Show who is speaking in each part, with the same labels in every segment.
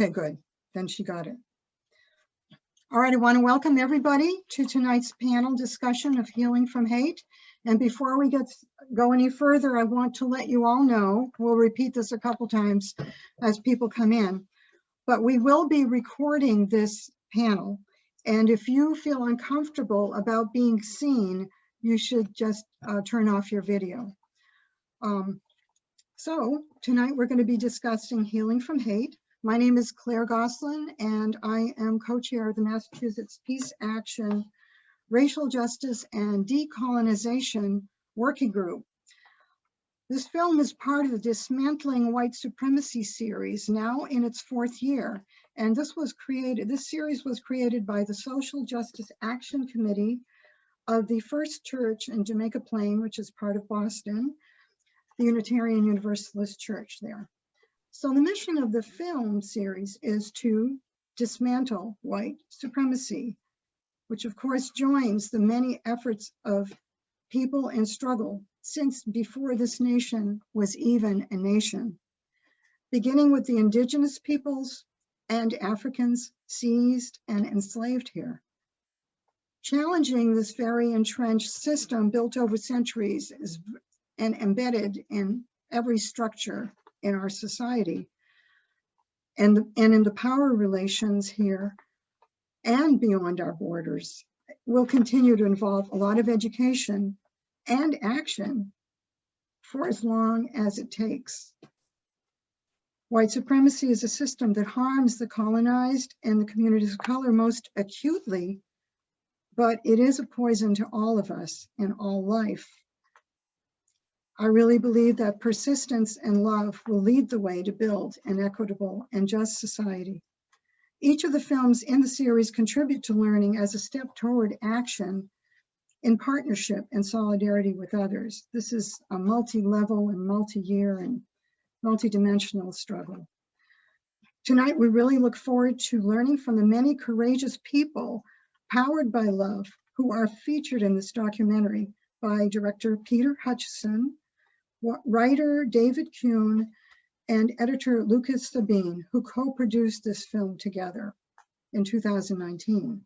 Speaker 1: Okay, good. Then she got it. All right, I want to welcome everybody to tonight's panel discussion of healing from hate. And before we go any further, I want to let you all know, we'll repeat this a couple times as people come in, but we will be recording this panel. And if you feel uncomfortable about being seen, you should just turn off your video. So tonight we're going to be discussing healing from hate. My name is Claire Gosselin, and I am co-chair of the Massachusetts Peace Action, Racial Justice and Decolonization Working Group. This film is part of the Dismantling White Supremacy series, now in its 4th year. And this series was created by the Social Justice Action Committee of the First Church in Jamaica Plain, which is part of Boston, the Unitarian Universalist Church there. So the mission of the film series is to dismantle white supremacy, which of course joins the many efforts of people in struggle since before this nation was even a nation, beginning with the indigenous peoples and Africans seized and enslaved here. Challenging this very entrenched system built over centuries and embedded in every structure in our society and in the power relations here and beyond our borders will continue to involve a lot of education and action for as long as it takes. White supremacy is a system that harms the colonized and the communities of color most acutely, but it is a poison to all of us in all life. I really believe that persistence and love will lead the way to build an equitable and just society. Each of the films in the series contribute to learning as a step toward action in partnership and solidarity with others. This is a multi-level and multi-year and multi-dimensional struggle. Tonight, we really look forward to learning from the many courageous people powered by love who are featured in this documentary by director Peter Hutchison, writer David Kuhn, and editor Lucas Sabine, who co-produced this film together in 2019.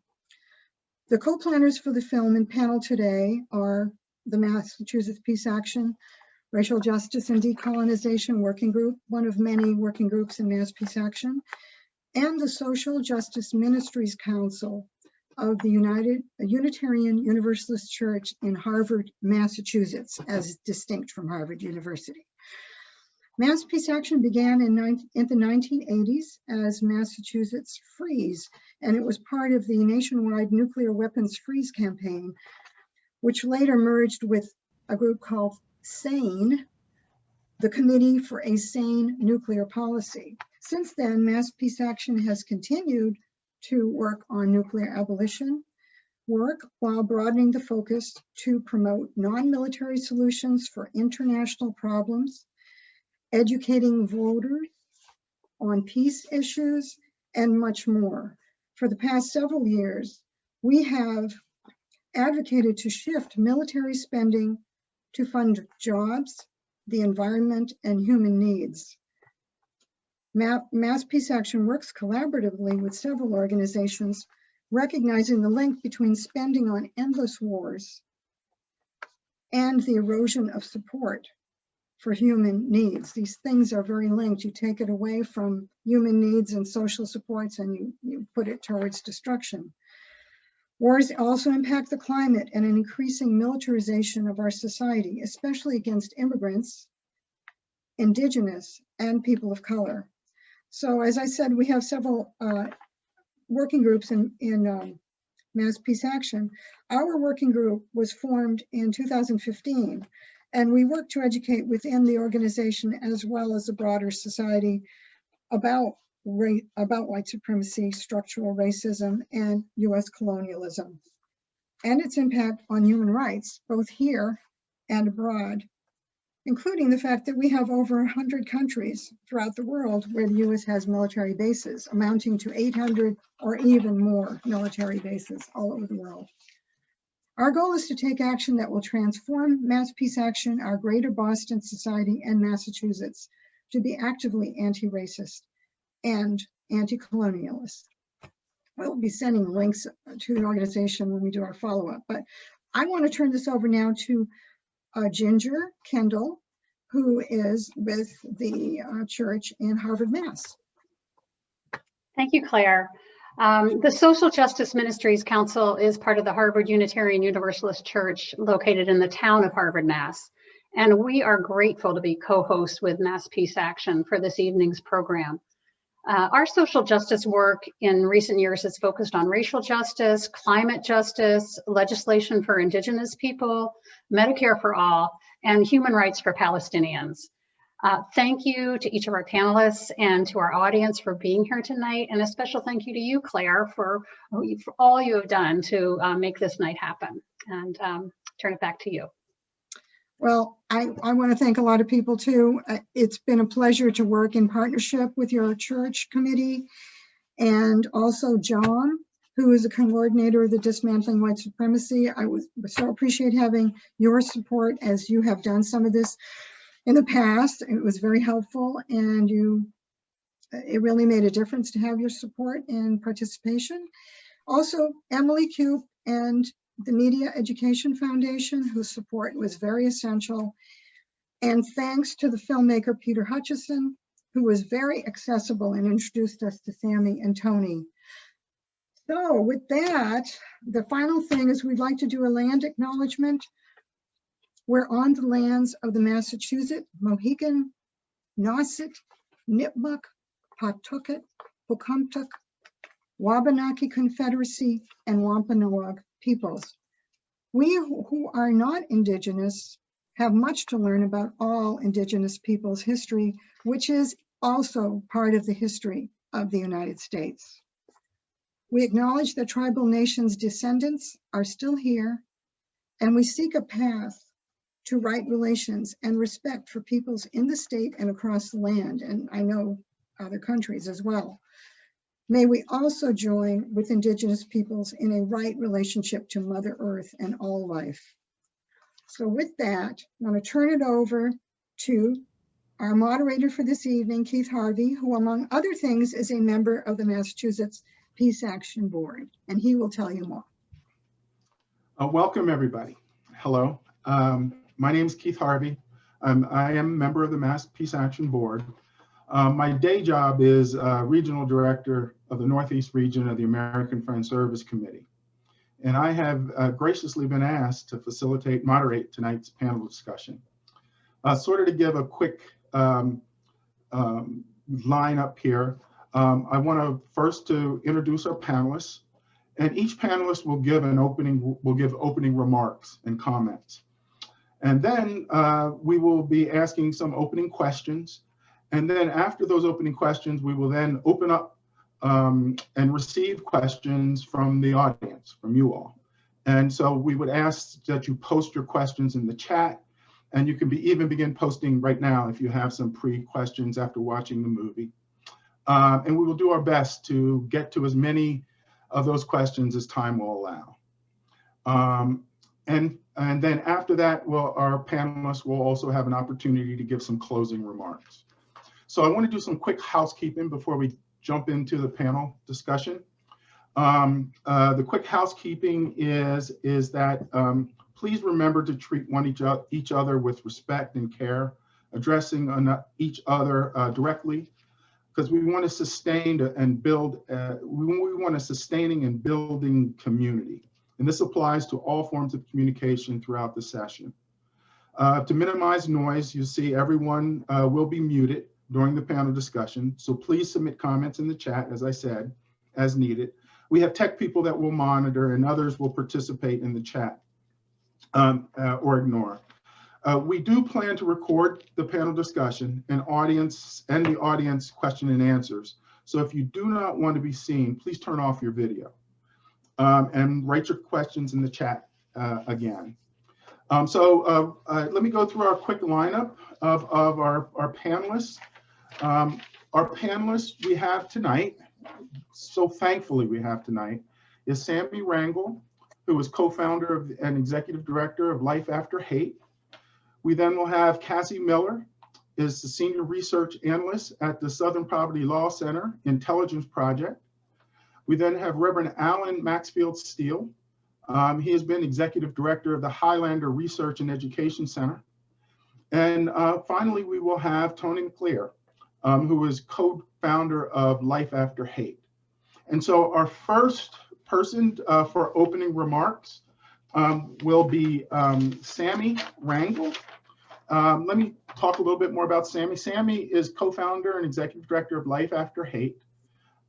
Speaker 1: The co-planners for the film and panel today are the Massachusetts Peace Action, Racial Justice and Decolonization Working Group, one of many working groups in Mass Peace Action, and the Social Justice Ministries Council of the Unitarian Universalist Church in Harvard, Massachusetts, as distinct from Harvard University. Mass Peace Action began in the 1980s as Massachusetts Freeze, and it was part of the nationwide nuclear weapons freeze campaign, which later merged with a group called SANE, the Committee for a Sane Nuclear Policy. Since then, Mass Peace Action has continued to work on nuclear abolition work while broadening the focus to promote non-military solutions for international problems, educating voters on peace issues, and much more. For the past several years, we have advocated to shift military spending to fund jobs, the environment, and human needs. Mass Peace Action works collaboratively with several organizations, recognizing the link between spending on endless wars and the erosion of support for human needs. These things are very linked. You take it away from human needs and social supports and you put it towards destruction. Wars also impact the climate and an increasing militarization of our society, especially against immigrants, indigenous, and people of color. So as I said, we have several working groups in Mass Peace Action. Our working group was formed in 2015, and we work to educate within the organization as well as the broader society about white supremacy, structural racism, and US colonialism, and its impact on human rights, both here and abroad, including the fact that we have over 100 countries throughout the world where the US has military bases, amounting to 800 or even more military bases all over the world. Our goal is to take action that will transform Mass Peace Action, our greater Boston society, and Massachusetts to be actively anti-racist and anti-colonialists. We'll be sending links to the organization when we do our follow-up. But I want to turn this over now to Ginger Kendall, who is with the church in Harvard, Mass.
Speaker 2: Thank you, Claire. The Social Justice Ministries Council is part of the Harvard Unitarian Universalist Church located in the town of Harvard, Mass. And we are grateful to be co-hosts with Mass Peace Action for this evening's program. Our social justice work in recent years has focused on racial justice, climate justice, legislation for Indigenous people, Medicare for all, and human rights for Palestinians. Thank you to each of our panelists and to our audience for being here tonight, and a special thank you to you, Claire, for all you have done to make this night happen. And turn it back to you.
Speaker 1: Well, I want to thank a lot of people too. It's been a pleasure to work in partnership with your church committee, and also John, who is a coordinator of the Dismantling White Supremacy. I would so appreciate having your support as you have done some of this in the past. It was very helpful, and it really made a difference to have your support and participation. Also, Emily Cube and the Media Education Foundation, whose support was very essential. And thanks to the filmmaker Peter Hutchison, who was very accessible and introduced us to Sammy and Tony. So with that, the final thing is we'd like to do a land acknowledgement. We're on the lands of the Massachusetts, Mohican, Nauset, Nipmuc, Pawtucket, Pocumtuck, Wabanaki Confederacy, and Wampanoag peoples. We who are not Indigenous have much to learn about all Indigenous peoples' history, which is also part of the history of the United States. We acknowledge that tribal nations' descendants are still here, and we seek a path to right relations and respect for peoples in the state and across the land, and I know other countries as well. May we also join with Indigenous peoples in a right relationship to Mother Earth and all life. So with that, I want to turn it over to our moderator for this evening, Keith Harvey, who among other things is a member of the Massachusetts Peace Action Board, and he will tell you more.
Speaker 3: Welcome everybody. Hello, my name is Keith Harvey. I am a member of the Mass Peace Action Board. My day job is Regional Director of the Northeast Region of the American Friends Service Committee. And I have graciously been asked to moderate tonight's panel discussion. Sort of to give a quick line up here, I want to first to introduce our panelists, and each panelist will give opening remarks and comments. And then we will be asking some opening questions. And then after those opening questions, we will then open up and receive questions from the audience, from you all. And so we would ask that you post your questions in the chat, and you can even begin posting right now if you have some pre-questions after watching the movie. And we will do our best to get to as many of those questions as time will allow. And then after that, our panelists will also have an opportunity to give some closing remarks. So I want to do some quick housekeeping before we jump into the panel discussion. The quick housekeeping is that please remember to treat each other with respect and care, addressing each other directly, because we want to sustain and build. We want a sustaining and building community, and this applies to all forms of communication throughout the session. To minimize noise, you see everyone will be muted during the panel discussion, so please submit comments in the chat, as I said, as needed. We have tech people that will monitor, and others will participate in the chat or ignore. We do plan to record the panel discussion and the audience question and answers. So if you do not want to be seen, please turn off your video and write your questions in the chat again. Let me go through our quick lineup of our panelists. Our panelists we have tonight, so thankfully we have tonight, is Sammy Rangel, who is co-founder and executive director of Life After Hate. We then will have Cassie Miller, is the Senior Research Analyst at the Southern Poverty Law Center Intelligence Project. We then have Reverend Allyn Maxfield-Steele. He has been Executive Director of the Highlander Research and Education Center. And finally, we will have Tony Mcclear, who is co-founder of Life After Hate. And so our first person for opening remarks will be Sammy Rangel. Let me talk a little bit more about Sammy. Sammy is co-founder and executive director of Life After Hate,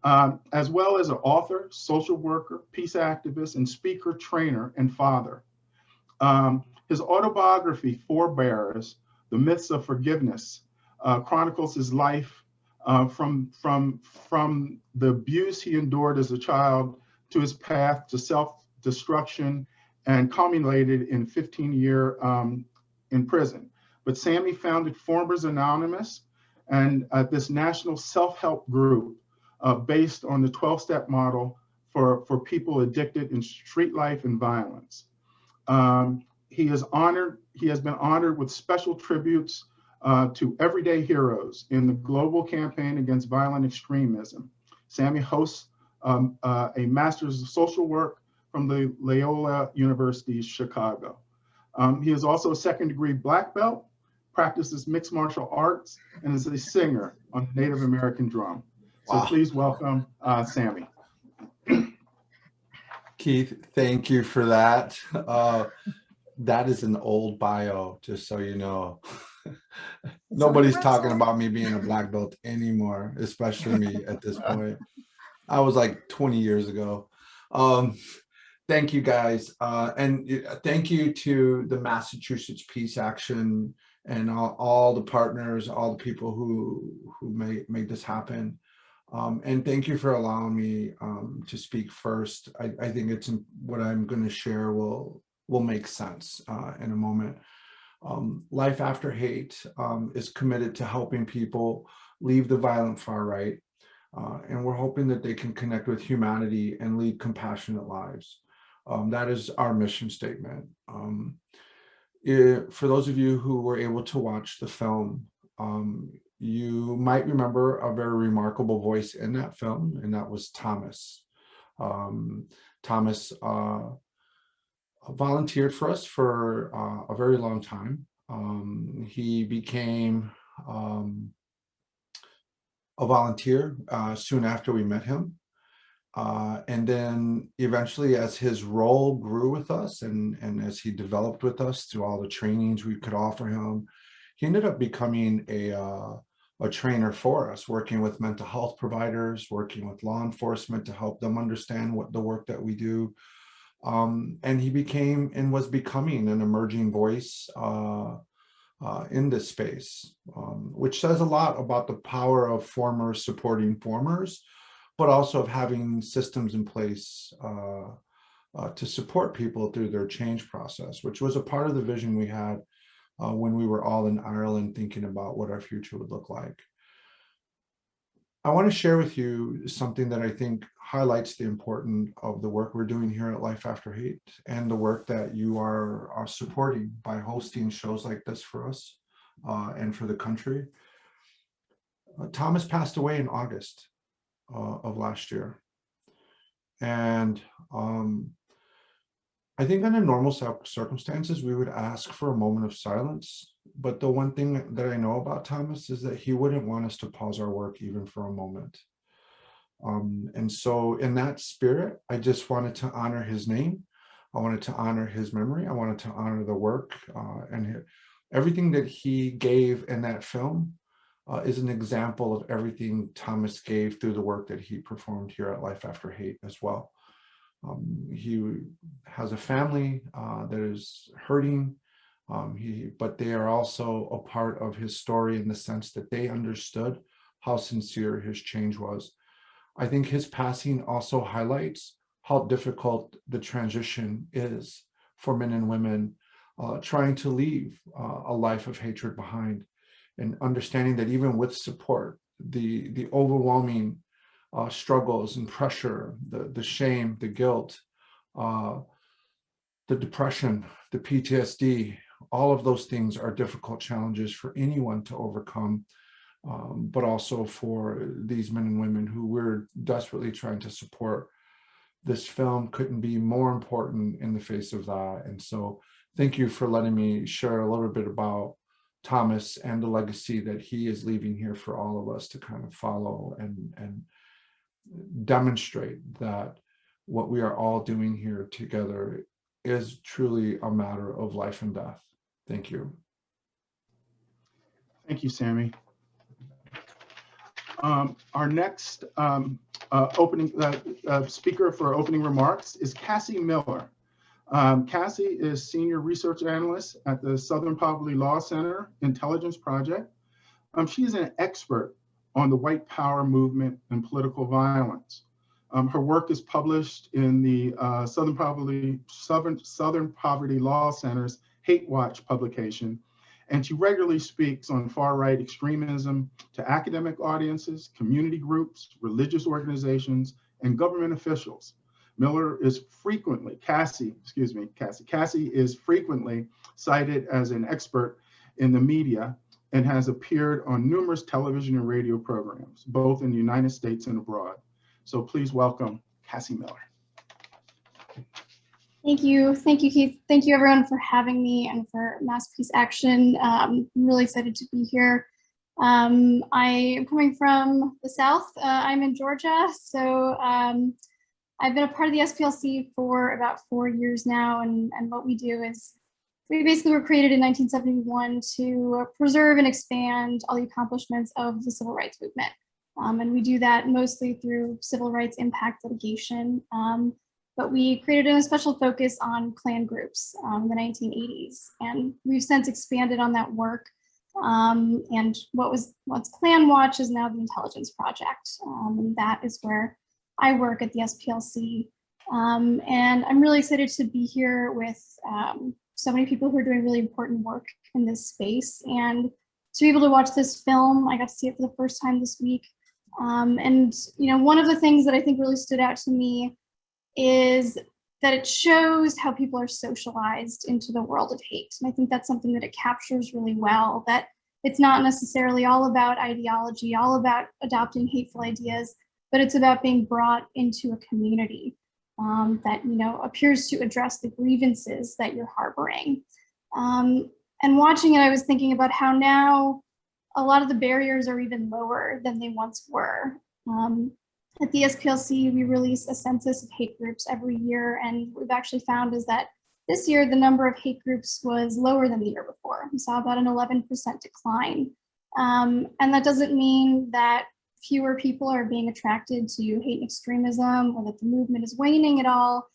Speaker 3: as well as an author, social worker, peace activist, and speaker, trainer, and father. His autobiography, Forebears, The Myths of Forgiveness, chronicles his life from the abuse he endured as a child to his path to self-destruction and culminated in 15-year in prison. But Sammy founded Formers Anonymous and this national self-help group based on the 12-step model for people addicted in street life and violence. He has been honored with special tributes to everyday heroes in the global campaign against violent extremism. Sammy hosts a Master's of Social Work from the Loyola University, Chicago. He is also a second-degree Black Belt, practices mixed martial arts, and is a singer on Native American drum. So please welcome Sammy.
Speaker 4: Keith, thank you for that. That is an old bio, just so you know. Nobody's talking about me being a Black Belt anymore, especially me at this point. I was like 20 years ago. Thank you guys. And thank you to the Massachusetts Peace Action and all the partners, all the people who made this happen. And thank you for allowing me to speak first. I think it's what I'm going to share will make sense in a moment. Life After Hate is committed to helping people leave the violent far right. And we're hoping that they can connect with humanity and lead compassionate lives. That is our mission statement. For those of you who were able to watch the film, you might remember a very remarkable voice in that film, and that was Thomas. Thomas volunteered for us for a very long time. He became a volunteer soon after we met him. And then eventually, as his role grew with us and as he developed with us through all the trainings we could offer him, he ended up becoming a trainer for us, working with mental health providers, working with law enforcement to help them understand what the work that we do. And he became and was becoming an emerging voice in this space, which says a lot about the power of formers supporting formers, but also of having systems in place to support people through their change process, which was a part of the vision we had when we were all in Ireland thinking about what our future would look like. I want to share with you something that I think highlights the importance of the work we're doing here at Life After Hate and the work that you are supporting by hosting shows like this for us and for the country. Thomas passed away in August of last year. And I think under normal circumstances, we would ask for a moment of silence. But the one thing that I know about Thomas is that he wouldn't want us to pause our work even for a moment. And so in that spirit, I just wanted to honor his name. I wanted to honor his memory. I wanted to honor the work and everything that he gave in that film is an example of everything Thomas gave through the work that he performed here at Life After Hate as well. He has a family that is hurting, but they are also a part of his story in the sense that they understood how sincere his change was. I think his passing also highlights how difficult the transition is for men and women trying to leave a life of hatred behind, and understanding that even with support, the overwhelming struggles and pressure, the shame, the guilt, the depression, the PTSD all of those things are difficult challenges for anyone to overcome, but also for these men and women who we're desperately trying to support. This film couldn't be more important in the face of that. And so thank you for letting me share a little bit about Thomas and the legacy that he is leaving here for all of us to kind of follow and demonstrate that what we are all doing here together is truly a matter of life and death. Thank you.
Speaker 3: Thank you, Sammy. Our next speaker for opening remarks is Cassie Miller. Cassie is Senior Research Analyst at the Southern Poverty Law Center Intelligence Project. She is an expert on the white power movement and political violence. Her work is published in the Southern Poverty Law Center's Hate Watch publication, and she regularly speaks on far-right extremism to academic audiences, community groups, religious organizations, and government officials. Cassie is frequently cited as an expert in the media and has appeared on numerous television and radio programs, both in the United States and abroad. So please welcome Cassie Miller.
Speaker 5: Thank you, Keith. Thank you everyone for having me and for Mass Peace Action. I'm really excited to be here. I am coming from the South. I'm in Georgia, so I've been a part of the SPLC for about 4 years now, and what we do is we basically were created in 1971 to preserve and expand all the accomplishments of the civil rights movement. And we do that mostly through civil rights impact litigation. But we created a special focus on Klan groups in the 1980s. And we've since expanded on that work. And what's Klan Watch is now the Intelligence Project. And that is where I work at the SPLC. And I'm really excited to be here with so many people who are doing really important work in this space. And to be able to watch this film, I got to see it for the first time this week. And one of the things that I think really stood out to me is that it shows how people are socialized into the world of hate. And I think that's something that it captures really well, that it's not necessarily all about ideology, all about adopting hateful ideas, but it's about being brought into a community that appears to address the grievances that you're harboring. And watching it, I was thinking about how now a lot of the barriers are even lower than they once were. At the SPLC, we release a census of hate groups every year, and what we've actually found is that this year the number of hate groups was lower than the year before. We saw about an 11% decline. And that doesn't mean that fewer people are being attracted to hate and extremism or that the movement is waning at all.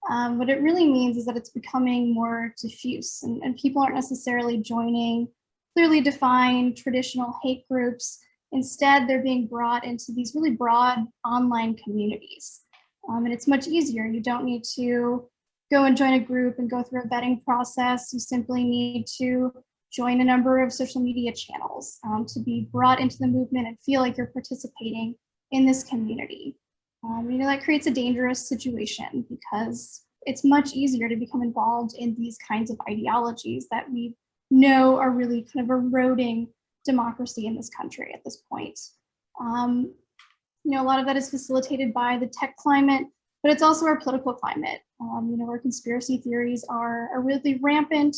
Speaker 5: What it really means is that it's becoming more diffuse, and people aren't necessarily joining clearly defined traditional hate groups. Instead, they're being brought into these really broad online communities. And it's much easier. You don't need to go and join a group and go through a vetting process. You simply need to join a number of social media channels to be brought into the movement and feel like you're participating in this community. That creates a dangerous situation because it's much easier to become involved in these kinds of ideologies that we know are really kind of eroding democracy in this country at this point. A lot of that is facilitated by the tech climate, but it's also our political climate. Where conspiracy theories are really rampant.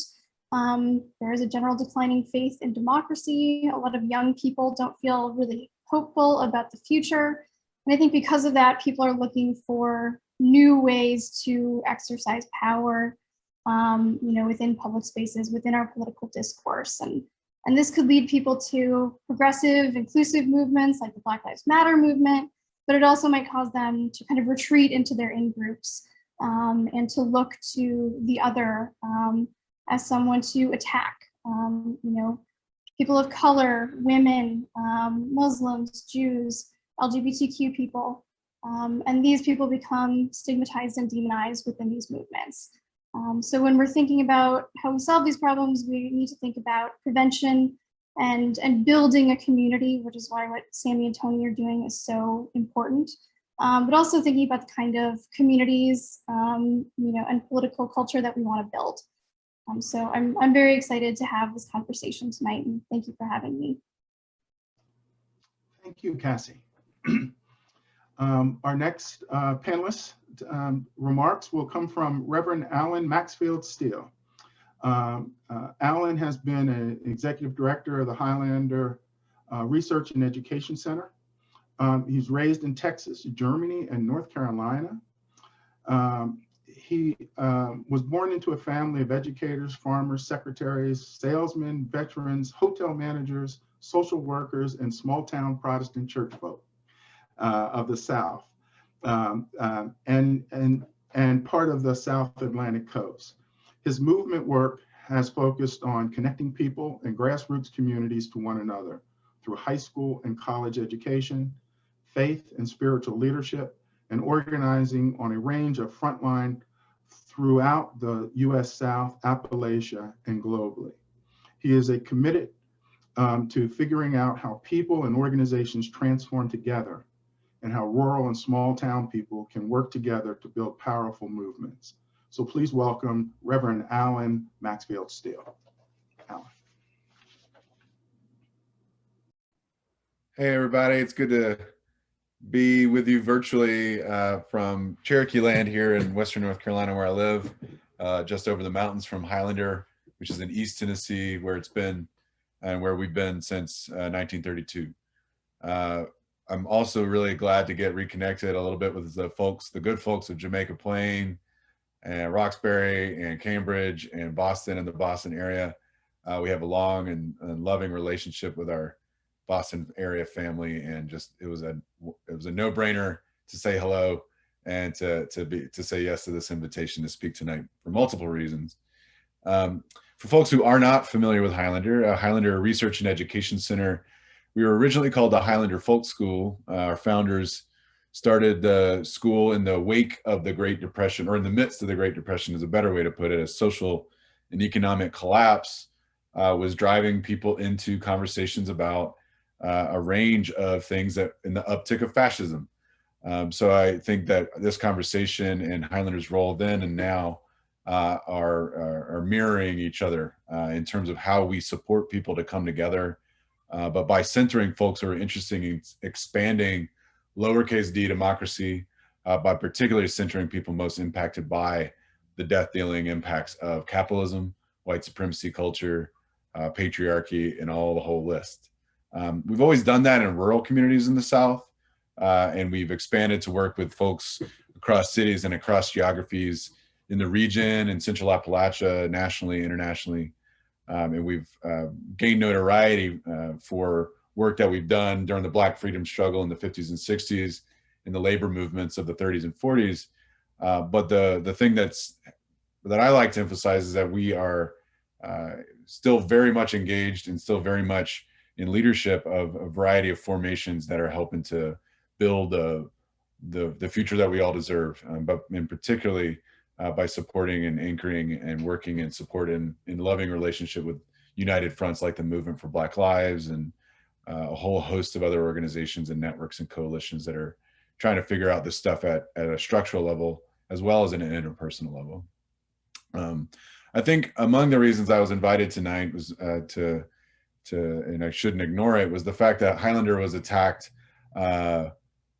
Speaker 5: There is a general declining faith in democracy. A lot of young people don't feel really hopeful about the future. And I think because of that, people are looking for new ways to exercise power, within public spaces, within our political discourse. And this could lead people to progressive, inclusive movements like the Black Lives Matter movement, but it also might cause them to kind of retreat into their in-groups and to look to the other as someone to attack. People of color, women, Muslims, Jews, LGBTQ people, and these people become stigmatized and demonized within these movements. So when we're thinking about how we solve these problems, we need to think about prevention and building a community, which is why what Sammy and Tony are doing is so important. But also thinking about the kind of communities, and political culture that we want to build. So I'm very excited to have this conversation tonight, and thank you for having me.
Speaker 3: Thank you, Cassie. Our next panelist remarks will come from Reverend Allyn Maxfield-Steele. Allyn has been an executive director of the Highlander Research and Education Center. He's raised in Texas, Germany, and North Carolina. He was born into a family of educators, farmers, secretaries, salesmen, veterans, hotel managers, social workers, and small-town Protestant church folk of the South, and part of the South Atlantic coast. His movement work has focused on connecting people and grassroots communities to one another through high school and college education, faith and spiritual leadership, and organizing on a range of frontline throughout the US South, Appalachia, and globally. He is committed to figuring out how people and organizations transform together and how rural and small town people can work together to build powerful movements. So please welcome Reverend Allyn Maxfield-Steele. Allyn.
Speaker 6: Hey everybody, it's good to be with you virtually from Cherokee land here in Western North Carolina, where I live, just over the mountains from Highlander, which is in East Tennessee, where it's been and where we've been since 1932. I'm also really glad to get reconnected a little bit with the folks, the good folks of Jamaica Plain and Roxbury and Cambridge and Boston and the Boston area. We have a long and loving relationship with our Boston area family, and just it was a no-brainer to say hello and to say yes to this invitation to speak tonight for multiple reasons. For folks who are not familiar with Highlander, Highlander Research and Education Center, we were originally called the Highlander Folk School. Our founders started the school in the wake of the Great Depression, or in the midst of the Great Depression is a better way to put it, as social and economic collapse was driving people into conversations about a range of things that in the uptick of fascism. So I think that this conversation and Highlander's role then and now are mirroring each other in terms of how we support people to come together, but by centering folks who are interested in expanding lowercase d democracy, by particularly centering people most impacted by the death-dealing impacts of capitalism, white supremacy culture, patriarchy, and all the whole list. We've always done that in rural communities in the South, and we've expanded to work with folks across cities and across geographies in the region, in Central Appalachia, nationally, internationally. And we've gained notoriety for work that we've done during the Black freedom struggle in the 50s and 60s, in the labor movements of the 30s and 40s. But the thing that I like to emphasize is that we are still very much engaged and still very much in leadership of a variety of formations that are helping to build the future that we all deserve, but in particularly by supporting and anchoring and working and support in loving relationship with united fronts like the Movement for Black Lives and a whole host of other organizations and networks and coalitions that are trying to figure out this stuff at a structural level as well as in an interpersonal level. I think among the reasons I was invited tonight was and I shouldn't ignore it, was the fact that Highlander was attacked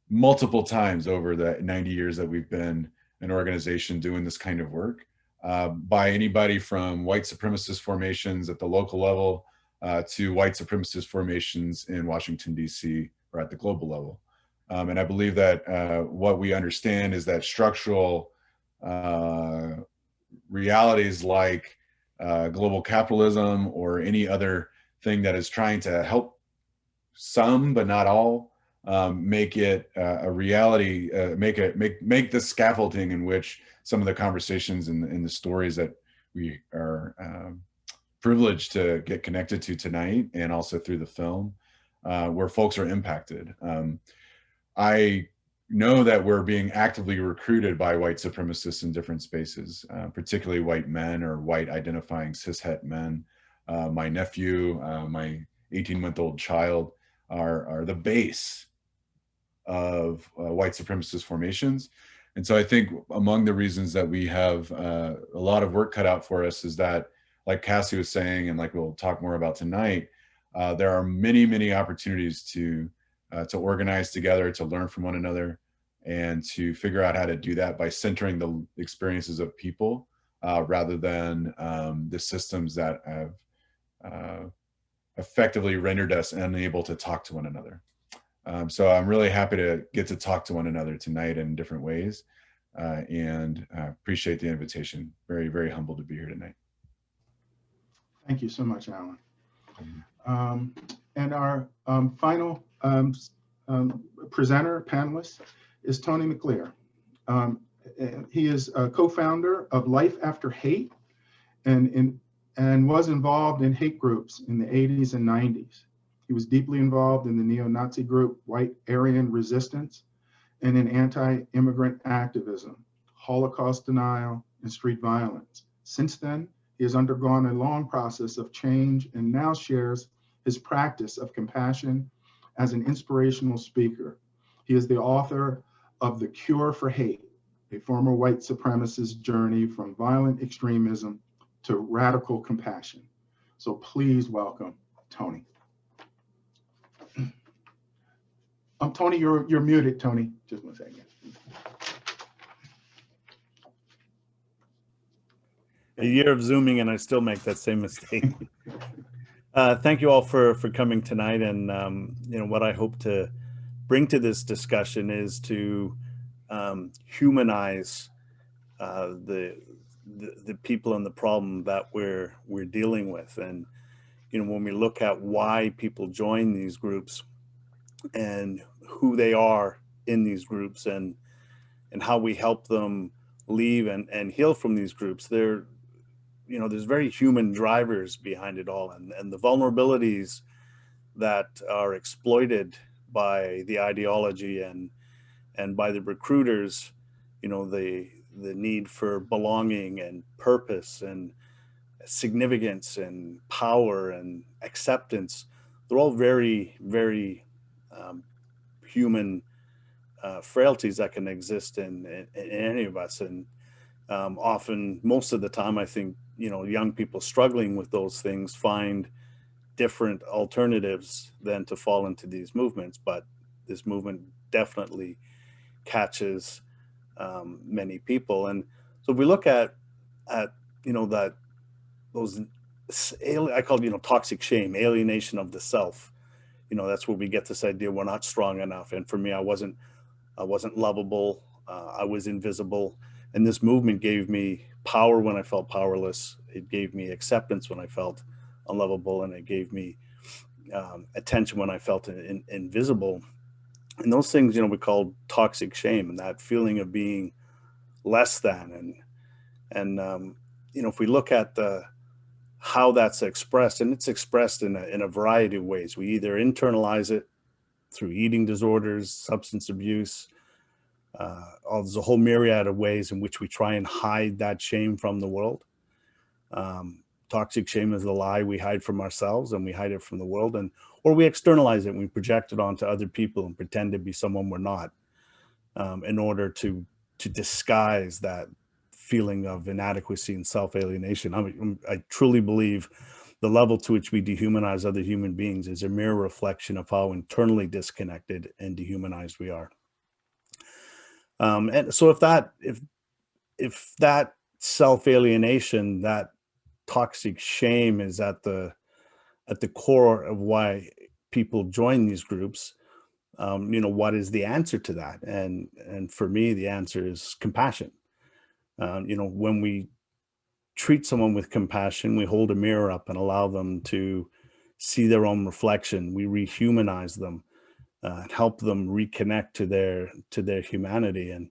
Speaker 6: multiple times over the 90 years that we've been an organization doing this kind of work, by anybody from white supremacist formations at the local level to white supremacist formations in Washington, D.C., or at the global level. And I believe that what we understand is that structural realities like global capitalism or any other thing that is trying to help some, but not all, make it a reality, make the scaffolding in which some of the conversations and the stories that we are privileged to get connected to tonight, and also through the film, where folks are impacted. I know that we're being actively recruited by white supremacists in different spaces, particularly white men or white identifying cishet men. My nephew, my 18-month-old child are the base of white supremacist formations. And so I think among the reasons that we have a lot of work cut out for us is that like Cassie was saying, and like we'll talk more about tonight, there are many, many opportunities to organize together, to learn from one another, and to figure out how to do that by centering the experiences of people rather than the systems that have effectively rendered us unable to talk to one another. So I'm really happy to get to talk to one another tonight in different ways, and appreciate the invitation. Very, very humbled to be here tonight.
Speaker 3: Thank you so much, Allyn. And our final presenter, panelist, is Tony Mcclear. He is a co-founder of Life After Hate and was involved in hate groups in the 80s and 90s. He was deeply involved in the neo-Nazi group White Aryan Resistance and in anti-immigrant activism, Holocaust denial, and street violence. Since then, he has undergone a long process of change and now shares his practice of compassion as an inspirational speaker. He is the author of The Cure for Hate, a former white supremacist journey from violent extremism to radical compassion. So please welcome Tony. Tony, you're muted, Tony. Just one second.
Speaker 7: A year of Zooming and I still make that same mistake. Thank you all for coming tonight. And what I hope to bring to this discussion is to humanize the people and the problem that we're dealing with. And when we look at why people join these groups and who they are in these groups and how we help them leave and heal from these groups, there's very human drivers behind it all, and the vulnerabilities that are exploited by the ideology and by the recruiters, the need for belonging and purpose and significance and power and acceptance. They're all very, very human frailties that can exist in any of us. And often, most of the time, I think, young people struggling with those things find different alternatives than to fall into these movements. But this movement definitely catches many people. And so if we look at that those, I call it, toxic shame, alienation of the self. That's where we get this idea we're not strong enough. And for me, I wasn't lovable. I was invisible. And this movement gave me power when I felt powerless. It gave me acceptance when I felt unlovable, and it gave me attention when I felt invisible. And those things, we call toxic shame, and that feeling of being less than. And if we look at how that's expressed, and it's expressed in a variety of ways. We either internalize it through eating disorders, substance abuse. There's a whole myriad of ways in which we try and hide that shame from the world. Toxic shame is the lie we hide from ourselves, and we hide it from the world, or we externalize it and we project it onto other people and pretend to be someone we're not, in order to disguise that feeling of inadequacy and self-alienation. I truly believe the level to which we dehumanize other human beings is a mere reflection of how internally disconnected and dehumanized we are. And so if that self-alienation, that toxic shame is at the core of why people join these groups, what is the answer to that? And for me, the answer is compassion. When we treat someone with compassion, we hold a mirror up and allow them to see their own reflection. We rehumanize them, and help them reconnect to their humanity. And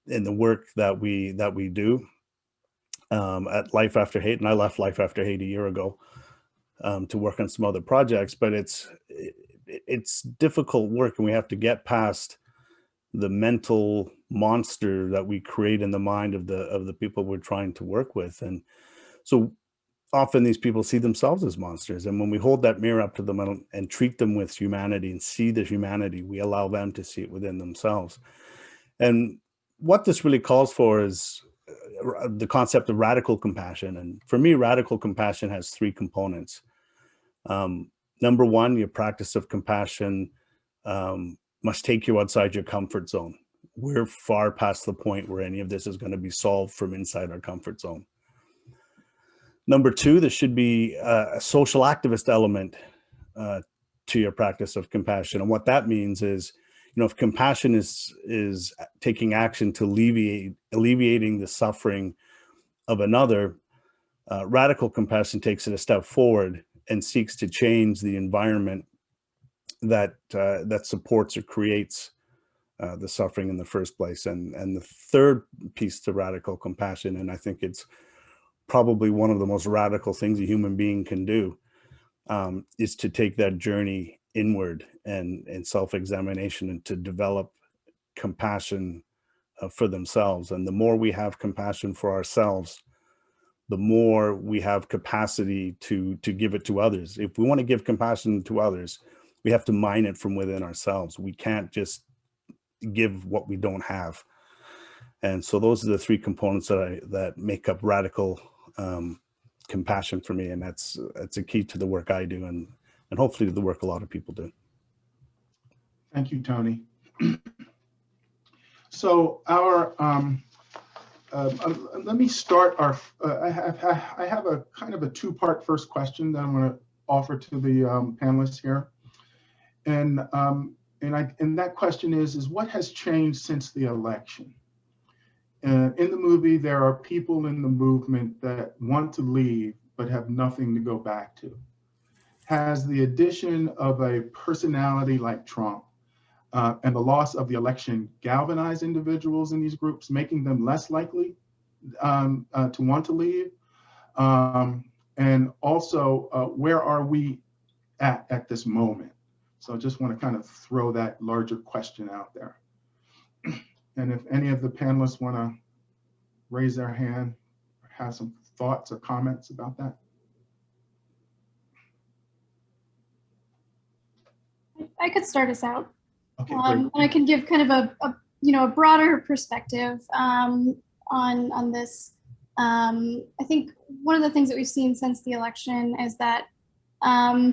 Speaker 7: in the work that we do at Life After Hate, and I left Life After Hate a year ago to work on some other projects, but it's difficult work, and we have to get past the mental monster that we create in the mind of the people we're trying to work with. And so often these people see themselves as monsters, and when we hold that mirror up to them and treat them with humanity and see the humanity, we allow them to see it within themselves. And what this really calls for is the concept of radical compassion. And for me, radical compassion has three components. Number one, your practice of compassion must take you outside your comfort zone. We're far past the point where any of this is going to be solved from inside our comfort zone. Number two, there should be a social activist element to your practice of compassion. And what that means is, if compassion is taking action to alleviating the suffering of another, radical compassion takes it a step forward and seeks to change the environment that supports or creates the suffering in the first place. And the third piece to radical compassion, and I think it's probably one of the most radical things a human being can do, is to take that journey inward and self-examination, and to develop compassion for themselves. And the more we have compassion for ourselves, the more we have capacity to give it to others. If we want to give compassion to others, we have to mine it from within ourselves. We can't just give what we don't have. And so those are the three components that make up radical compassion for me. And that's a key to the work I do, and hopefully to the work a lot of people do.
Speaker 3: Thank you, Tony. So our let me start our. I have a kind of a two-part first question that I'm going to offer to the panelists here, and that question is what has changed since the election? In the movie, there are people in the movement that want to leave but have nothing to go back to. Has the addition of a personality like Trump and the loss of the election galvanized individuals in these groups, making them less likely to want to leave? And also, where are we at this moment? So I just want to kind of throw that larger question out there. And if any of the panelists want to raise their hand or have some thoughts or comments about that.
Speaker 5: I could start us out.
Speaker 3: Okay,
Speaker 5: And I can give kind of a broader perspective on this. I think one of the things that we've seen since the election is that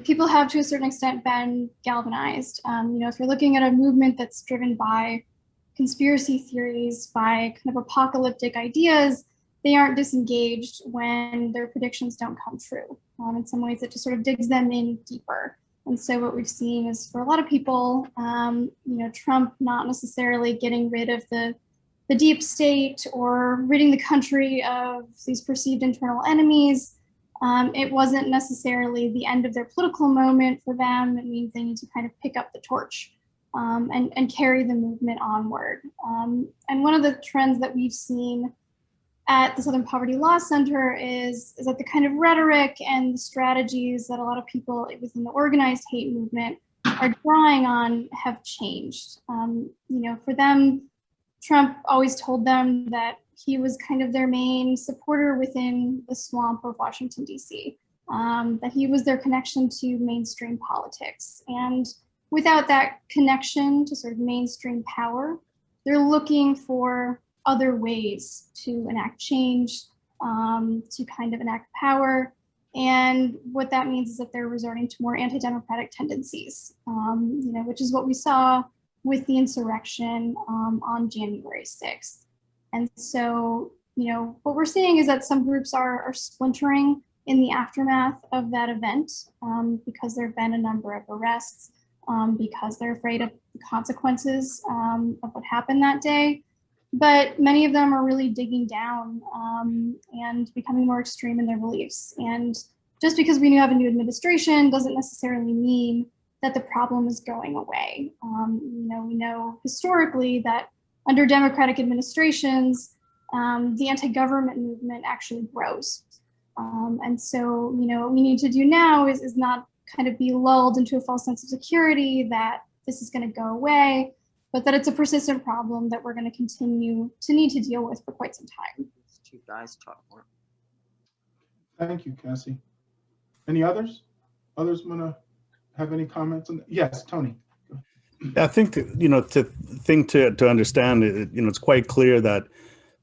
Speaker 5: people have, to a certain extent, been galvanized. If you're looking at a movement that's driven by conspiracy theories, by kind of apocalyptic ideas, they aren't disengaged when their predictions don't come true. In some ways, it just sort of digs them in deeper. And so what we've seen is, for a lot of people, Trump not necessarily getting rid of the deep state or ridding the country of these perceived internal enemies. It wasn't necessarily the end of their political moment for them. It means they need to kind of pick up the torch and carry the movement onward. And one of the trends that we've seen at the Southern Poverty Law Center is that the kind of rhetoric and the strategies that a lot of people within the organized hate movement are drawing on have changed. For them, Trump always told them that he was kind of their main supporter within the swamp of Washington, D.C., that he was their connection to mainstream politics. And without that connection to sort of mainstream power, they're looking for other ways to enact change, to kind of enact power. And what that means is that they're resorting to more anti-democratic tendencies, which is what we saw with the insurrection on January 6th. And so, what we're seeing is that some groups are splintering in the aftermath of that event because there have been a number of arrests, because they're afraid of the consequences of what happened that day. But many of them are really digging down and becoming more extreme in their beliefs. And just because we have a new administration doesn't necessarily mean that the problem is going away. We know historically that under Democratic administrations, the anti-government movement actually grows. And so, what we need to do now is not kind of be lulled into a false sense of security that this is going to go away, but that it's a persistent problem that we're going to continue to need to deal with for quite some time.
Speaker 8: These two guys talk more.
Speaker 3: Thank you, Cassie. Any others? Others want to have any comments on that? Yes, Tony.
Speaker 7: I think to understand, it's quite clear that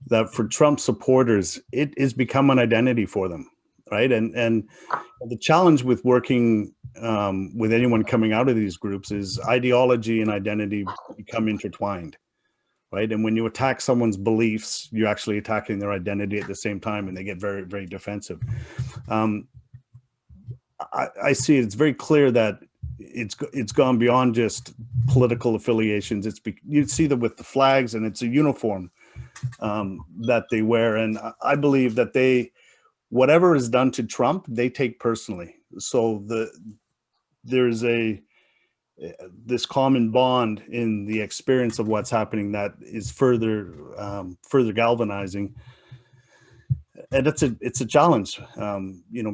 Speaker 7: that for Trump supporters, it has become an identity for them, right? And the challenge with working with anyone coming out of these groups is ideology and identity become intertwined, right? And when you attack someone's beliefs, you're actually attacking their identity at the same time, and they get very, very defensive. I see it's very clear that it's gone beyond just political affiliations. You see that with the flags, and it's a uniform that they wear. And I believe that whatever is done to Trump, they take personally. So there's this common bond in the experience of what's happening that is further galvanizing. And it's a challenge,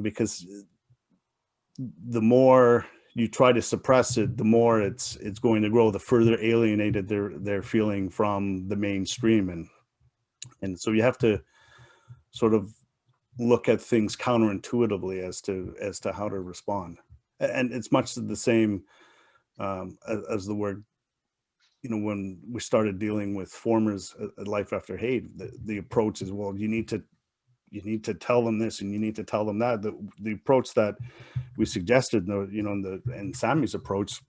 Speaker 7: because the more you try to suppress it, the more it's going to grow, the further alienated they're feeling from the mainstream. And so you have to sort of look at things counterintuitively as to how to respond. And it's much the same as the word, when we started dealing with formers at Life After Hate, the approach is, well, you need to tell them this and you need to tell them that. The approach that we suggested, and Sammy's approach,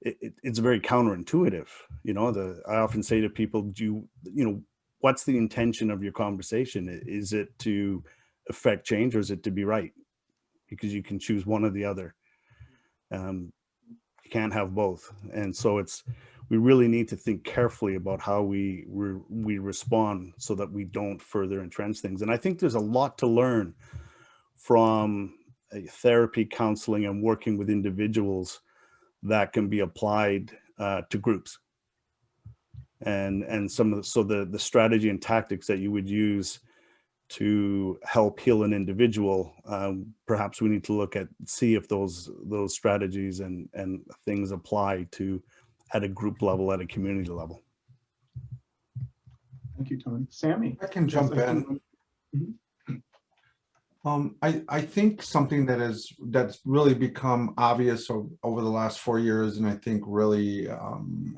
Speaker 7: it's very counterintuitive. I often say to people, what's the intention of your conversation? Is it to affect change, or is it to be right? Because you can choose one or the other. You can't have both. And so we really need to think carefully about how we respond so that we don't further entrench things. And I think there's a lot to learn from therapy, counseling, and working with individuals that can be applied to groups. And the strategy and tactics that you would use to help heal an individual, perhaps we need to see if those strategies and things apply to at a group level, at a community level.
Speaker 3: Thank you, Tony. Sammy?
Speaker 4: I can jump in. I think something that's really become obvious over the last 4 years, and I think really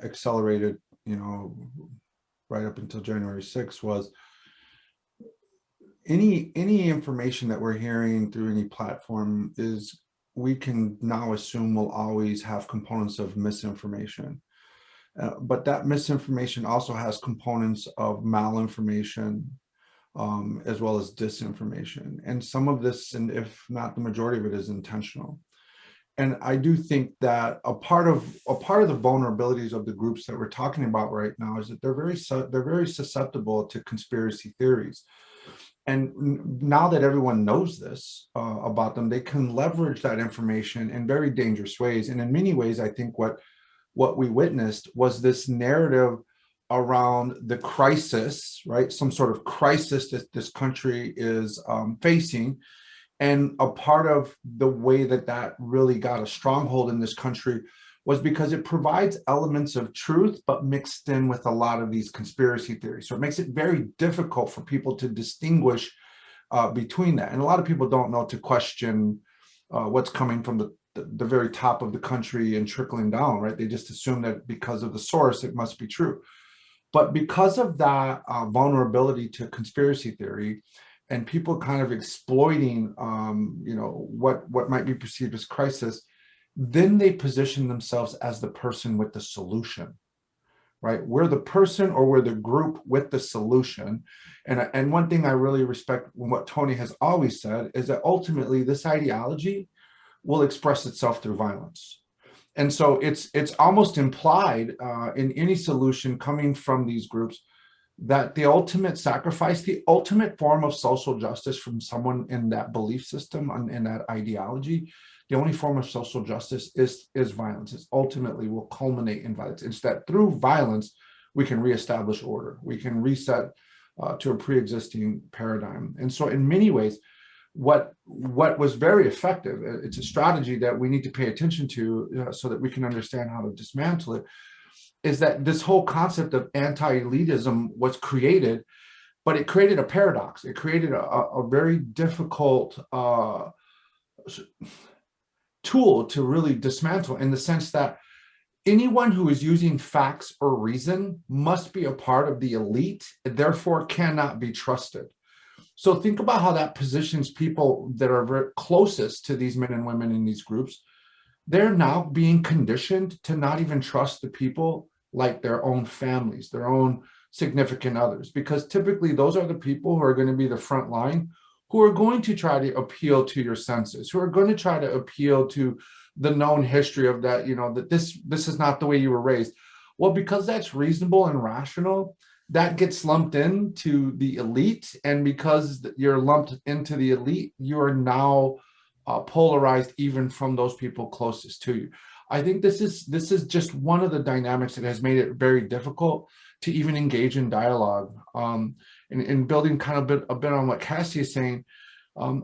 Speaker 4: accelerated, right up until January 6th, was any information that we're hearing through any platform we can now assume will always have components of misinformation. But that misinformation also has components of malinformation, as well as disinformation. And some of this, and if not the majority of it, is intentional. And I do think that a part of the vulnerabilities of the groups that we're talking about right now is that they're very susceptible to conspiracy theories. And now that everyone knows this about them, they can leverage that information in very dangerous ways. And in many ways, I think what we witnessed was this narrative around the crisis, right? Some sort of crisis that this country is facing. And a part of the way that really got a stronghold in this country was because it provides elements of truth, but mixed in with a lot of these conspiracy theories. So it makes it very difficult for people to distinguish between that. And a lot of people don't know to question what's coming from the very top of the country and trickling down, right? They just assume that because of the source, it must be true. But because of that vulnerability to conspiracy theory and people kind of exploiting, what might be perceived as crisis, then they position themselves as the person with the solution, right? We're the person, or we're the group with the solution. And one thing I really respect what Tony has always said is that ultimately this ideology will express itself through violence. And so it's almost implied in any solution coming from these groups that the ultimate sacrifice, the ultimate form of social justice from someone in that belief system and in that ideology, the only form of social justice is violence. It ultimately will culminate in violence. It's that through violence, we can reestablish order. We can reset to a pre-existing paradigm. And so in many ways, what was very effective, it's a strategy that we need to pay attention to so that we can understand how to dismantle it, is that this whole concept of anti-elitism was created, but it created a paradox. It created a very difficult tool to really dismantle, in the sense that anyone who is using facts or reason must be a part of the elite, and therefore cannot be trusted. So think about how that positions people that are very closest to these men and women in these groups. They're now being conditioned to not even trust the people like their own families, their own significant others, because typically those are the people who are going to be the front line, who are going to try to appeal to your senses, who are going to try to appeal to the known history of that, that this is not the way you were raised. Well, because that's reasonable and rational, that gets lumped into the elite. And because you're lumped into the elite, you are now polarized even from those people closest to you. I think this is just one of the dynamics that has made it very difficult to even engage in dialogue. And building kind of a bit on what Cassie is saying,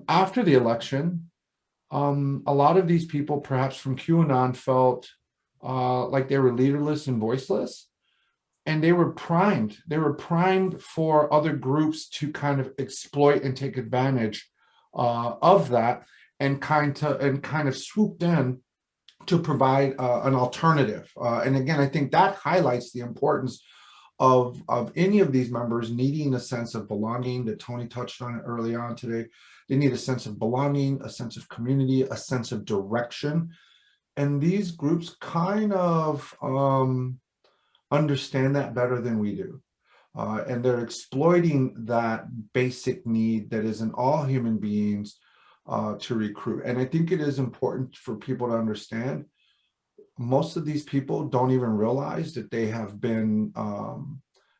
Speaker 4: after the election, a lot of these people, perhaps from QAnon, felt like they were leaderless and voiceless, and they were primed. They were primed for other groups to kind of exploit and take advantage of that, and kind of swooped in to provide an alternative. And again, I think that highlights the importance of any of these members needing a sense of belonging, that Tony touched on it early on today. They need a sense of belonging, a sense of community, a sense of direction. And these groups kind of understand that better than we do. And they're exploiting that basic need that is in all human beings to recruit. And I think it is important for people to understand, most of these people don't even realize that they have been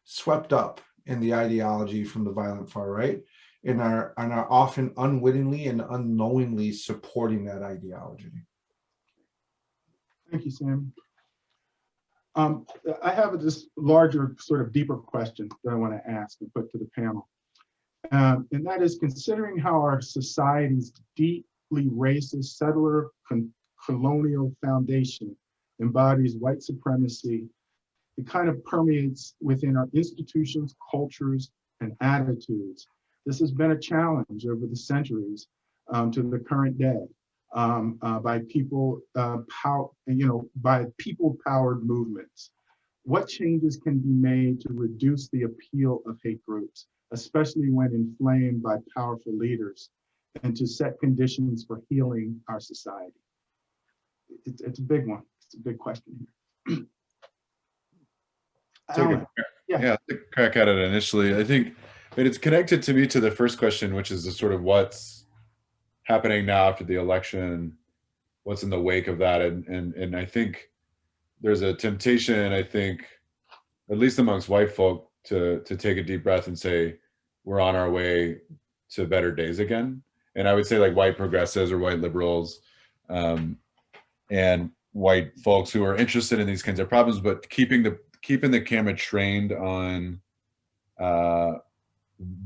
Speaker 4: swept up in the ideology from the violent far right, and are often unwittingly and unknowingly supporting that ideology.
Speaker 3: Thank you, Sam. I have this larger, sort of deeper question that I want to ask and put to the panel. And that is, considering how our society's deeply racist, settler, colonial foundation embodies white supremacy, it kind of permeates within our institutions, cultures, and attitudes. This has been a challenge over the centuries to the current day by people, by people-powered movements. What changes can be made to reduce the appeal of hate groups, especially when inflamed by powerful leaders, and to set conditions for healing our society? It's a big one. It's a big question here.
Speaker 6: Take a crack at it initially. I think it's connected to me to the first question, which is the sort of what's happening now after the election, what's in the wake of that. And I think there's a temptation, I think, at least amongst white folk, to take a deep breath and say, we're on our way to better days again. And I would say, like, white progressives or white liberals and white folks who are interested in these kinds of problems, but keeping the camera trained on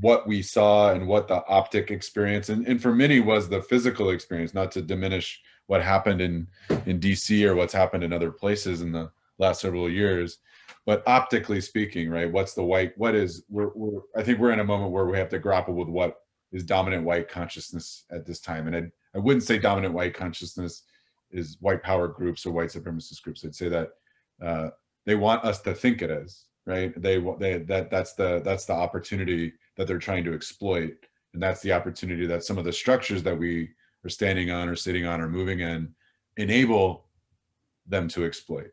Speaker 6: what we saw and what the optic experience, and for many was the physical experience, not to diminish what happened in DC or what's happened in other places in the last several years, but optically speaking, right? I think we're in a moment where we have to grapple with what is dominant white consciousness at this time. And I wouldn't say dominant white consciousness is white power groups or white supremacist groups. I'd say that they want us to think it is, right? That's the opportunity that they're trying to exploit, and that's the opportunity that some of the structures that we are standing on or sitting on or moving in enable them to exploit.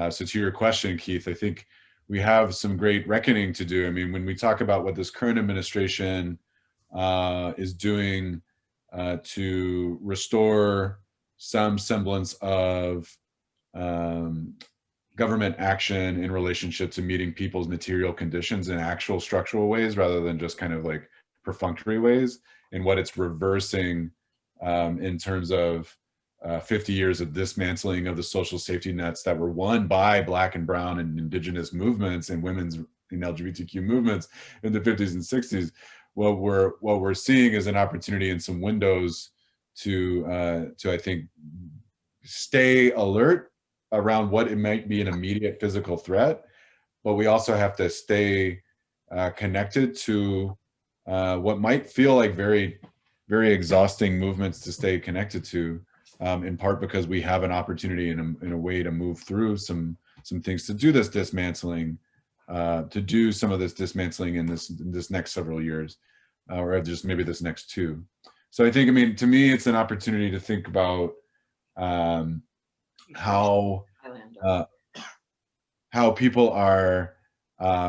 Speaker 6: So to your question, Keith, I think we have some great reckoning to do. I mean, when we talk about what this current administration is doing to restore some semblance of government action in relationship to meeting people's material conditions in actual structural ways, rather than just kind of like perfunctory ways, and what it's reversing in terms of 50 years of dismantling of the social safety nets that were won by Black and Brown and Indigenous movements and women's and LGBTQ movements in the 50s and 60s. What we're seeing is an opportunity and some windows to I think stay alert around what it might be an immediate physical threat, but we also have to stay connected to what might feel like very, very exhausting movements to stay connected to, in part because we have an opportunity in a way to move through some things, to do this dismantling, to do some of this dismantling in this next several years, or just maybe this next 2. So I think, I mean, to me, it's an opportunity to think about how people are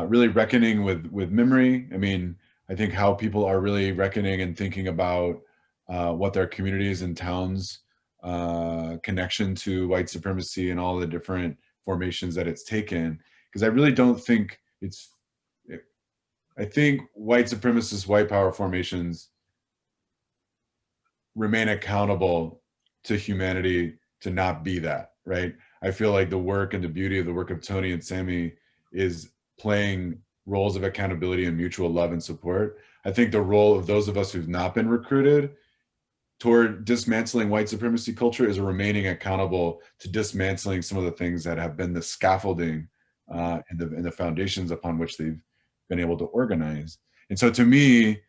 Speaker 6: really reckoning with memory. I mean, I think how people are really reckoning and thinking about what their communities and towns connection to white supremacy and all the different formations that it's taken. Because I really don't think I think white supremacist, white power formations remain accountable to humanity to not be that, right? I feel like the work and the beauty of the work of Tony and Sammy is playing roles of accountability and mutual love and support. I think the role of those of us who've not been recruited toward dismantling white supremacy culture is remaining accountable to dismantling some of the things that have been the scaffolding and the foundations upon which they've been able to organize. And so to me,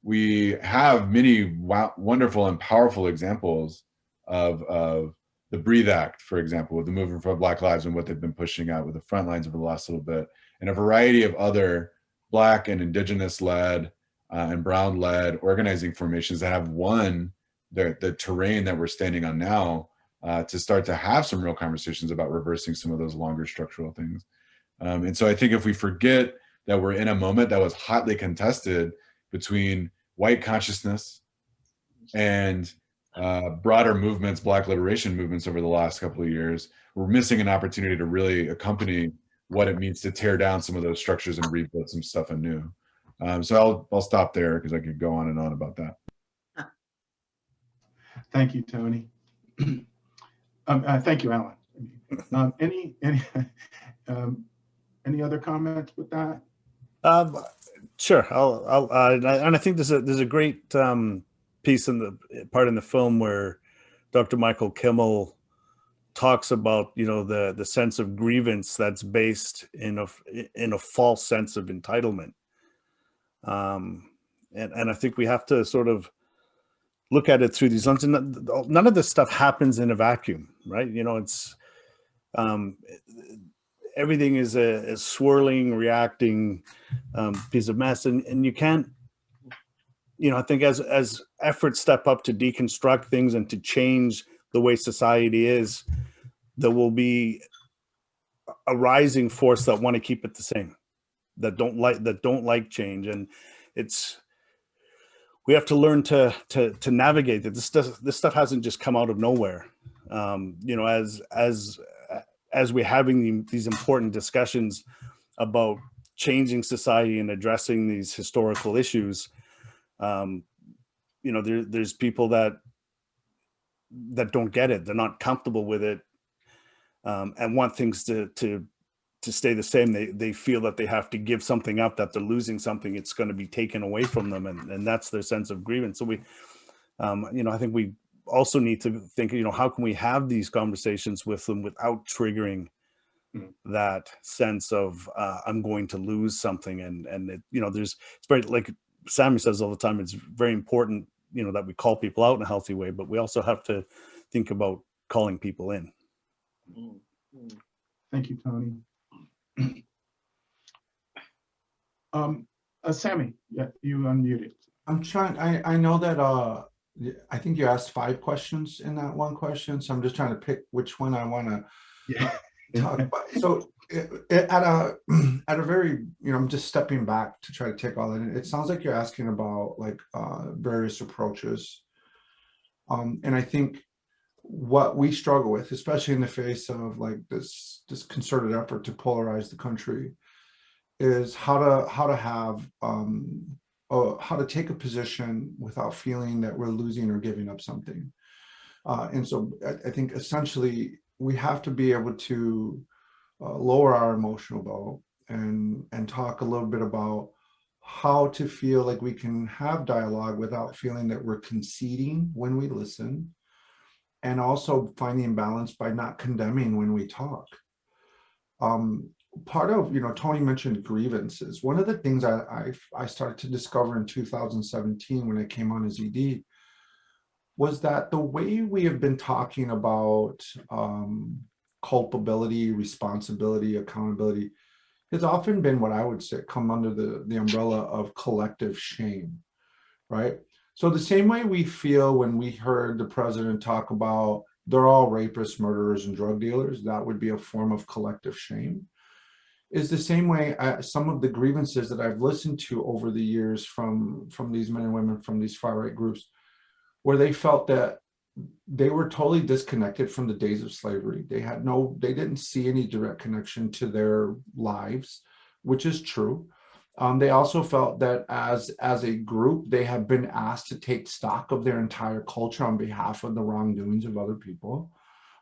Speaker 6: we have many wonderful and powerful examples of the Breathe Act, for example, with the Movement for Black Lives and what they've been pushing out with the Frontlines over the last little bit, and a variety of other Black and Indigenous-led and Brown-led organizing formations that have won the terrain that we're standing on now to start to have some real conversations about reversing some of those longer structural things. And so I think if we forget that we're in a moment that was hotly contested between white consciousness and broader movements, Black liberation movements over the last couple of years, we're missing an opportunity to really accompany what it means to tear down some of those structures and rebuild some stuff anew. So I'll stop there because I could go on and on about that.
Speaker 3: Thank you, Tony. Thank you, Allyn. Any other comments with that?
Speaker 7: Sure. And I think there's a great piece in the film where Dr. Michael Kimmel talks about, you know, the sense of grievance that's based in a false sense of entitlement. And I think we have to sort of look at it through these lenses. None of this stuff happens in a vacuum, right? You know, it's everything is a swirling, reacting piece of mess, and you can't, you know, I think as efforts step up to deconstruct things and to change the way society is, there will be a rising force that want to keep it the same, that don't like change, and we have to learn to navigate that. This stuff hasn't just come out of nowhere. You know, as we're having these important discussions about changing society and addressing these historical issues, you know, there's people that don't get it. They're not comfortable with it, and want things to stay the same. They feel that they have to give something up, that they're losing something. It's going to be taken away from them, and that's their sense of grievance. So we, you know, I think we also need to think, you know, how can we have these conversations with them without triggering that sense of I'm going to lose something, and it, you know, it's very, like Sammy says all the time, it's very important, you know, that we call people out in a healthy way, but we also have to think about calling people in.
Speaker 3: Thank you, Tony. Sammy, yeah, you unmuted.
Speaker 4: I'm trying, I know that I think you asked 5 questions in that one question, so I'm just trying to pick which one I want to talk about. So at a very, you know, I'm just stepping back to try to take all that in. It sounds like you're asking about like various approaches. And I think what we struggle with, especially in the face of like this concerted effort to polarize the country, is how to take a position without feeling that we're losing or giving up something. And so I think essentially we have to be able to lower our emotional bow and talk a little bit about how to feel like we can have dialogue without feeling that we're conceding when we listen, and also finding balance by not condemning when we talk. Part of, you know, Tony mentioned grievances. One of the things I started to discover in 2017 when I came on as ED was that the way we have been talking about culpability, responsibility, accountability has often been what I would say come under the umbrella of collective shame, right? So the same way we feel when we heard the president talk about they're all rapists, murderers, and drug dealers, that would be a form of collective shame, is the same way some of the grievances that I've listened to over the years from these men and women from these far-right groups, where they felt that they were totally disconnected from the days of slavery. They didn't see any direct connection to their lives, which is true. They also felt that as a group, they have been asked to take stock of their entire culture on behalf of the wrongdoings of other people.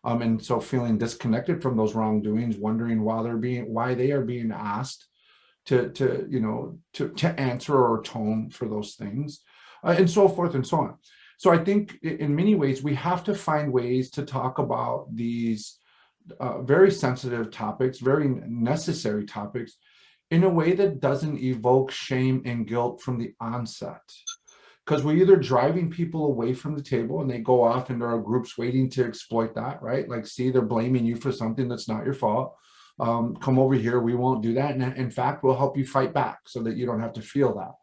Speaker 4: And so feeling disconnected from those wrongdoings, wondering why they are being asked to answer or atone for those things, and so forth and so on. So I think in many ways, we have to find ways to talk about these very sensitive topics, very necessary topics, in a way that doesn't evoke shame and guilt from the onset. Because we're either driving people away from the table and they go off into our groups waiting to exploit that, right? Like, see, they're blaming you for something that's not your fault. Come over here, we won't do that. And in fact, we'll help you fight back so that you don't have to feel that.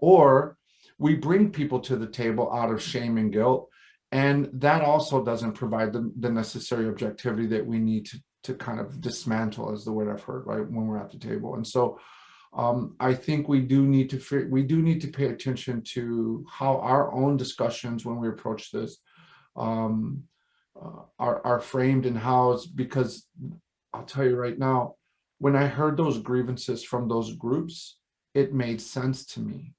Speaker 4: Or we bring people to the table out of shame and guilt, and that also doesn't provide the necessary objectivity that we need to kind of dismantle, is the word I've heard, right, when we're at the table. And so I think we do need to pay attention to how our own discussions when we approach this are framed and housed, because I'll tell you right now, when I heard those grievances from those groups, it made sense to me.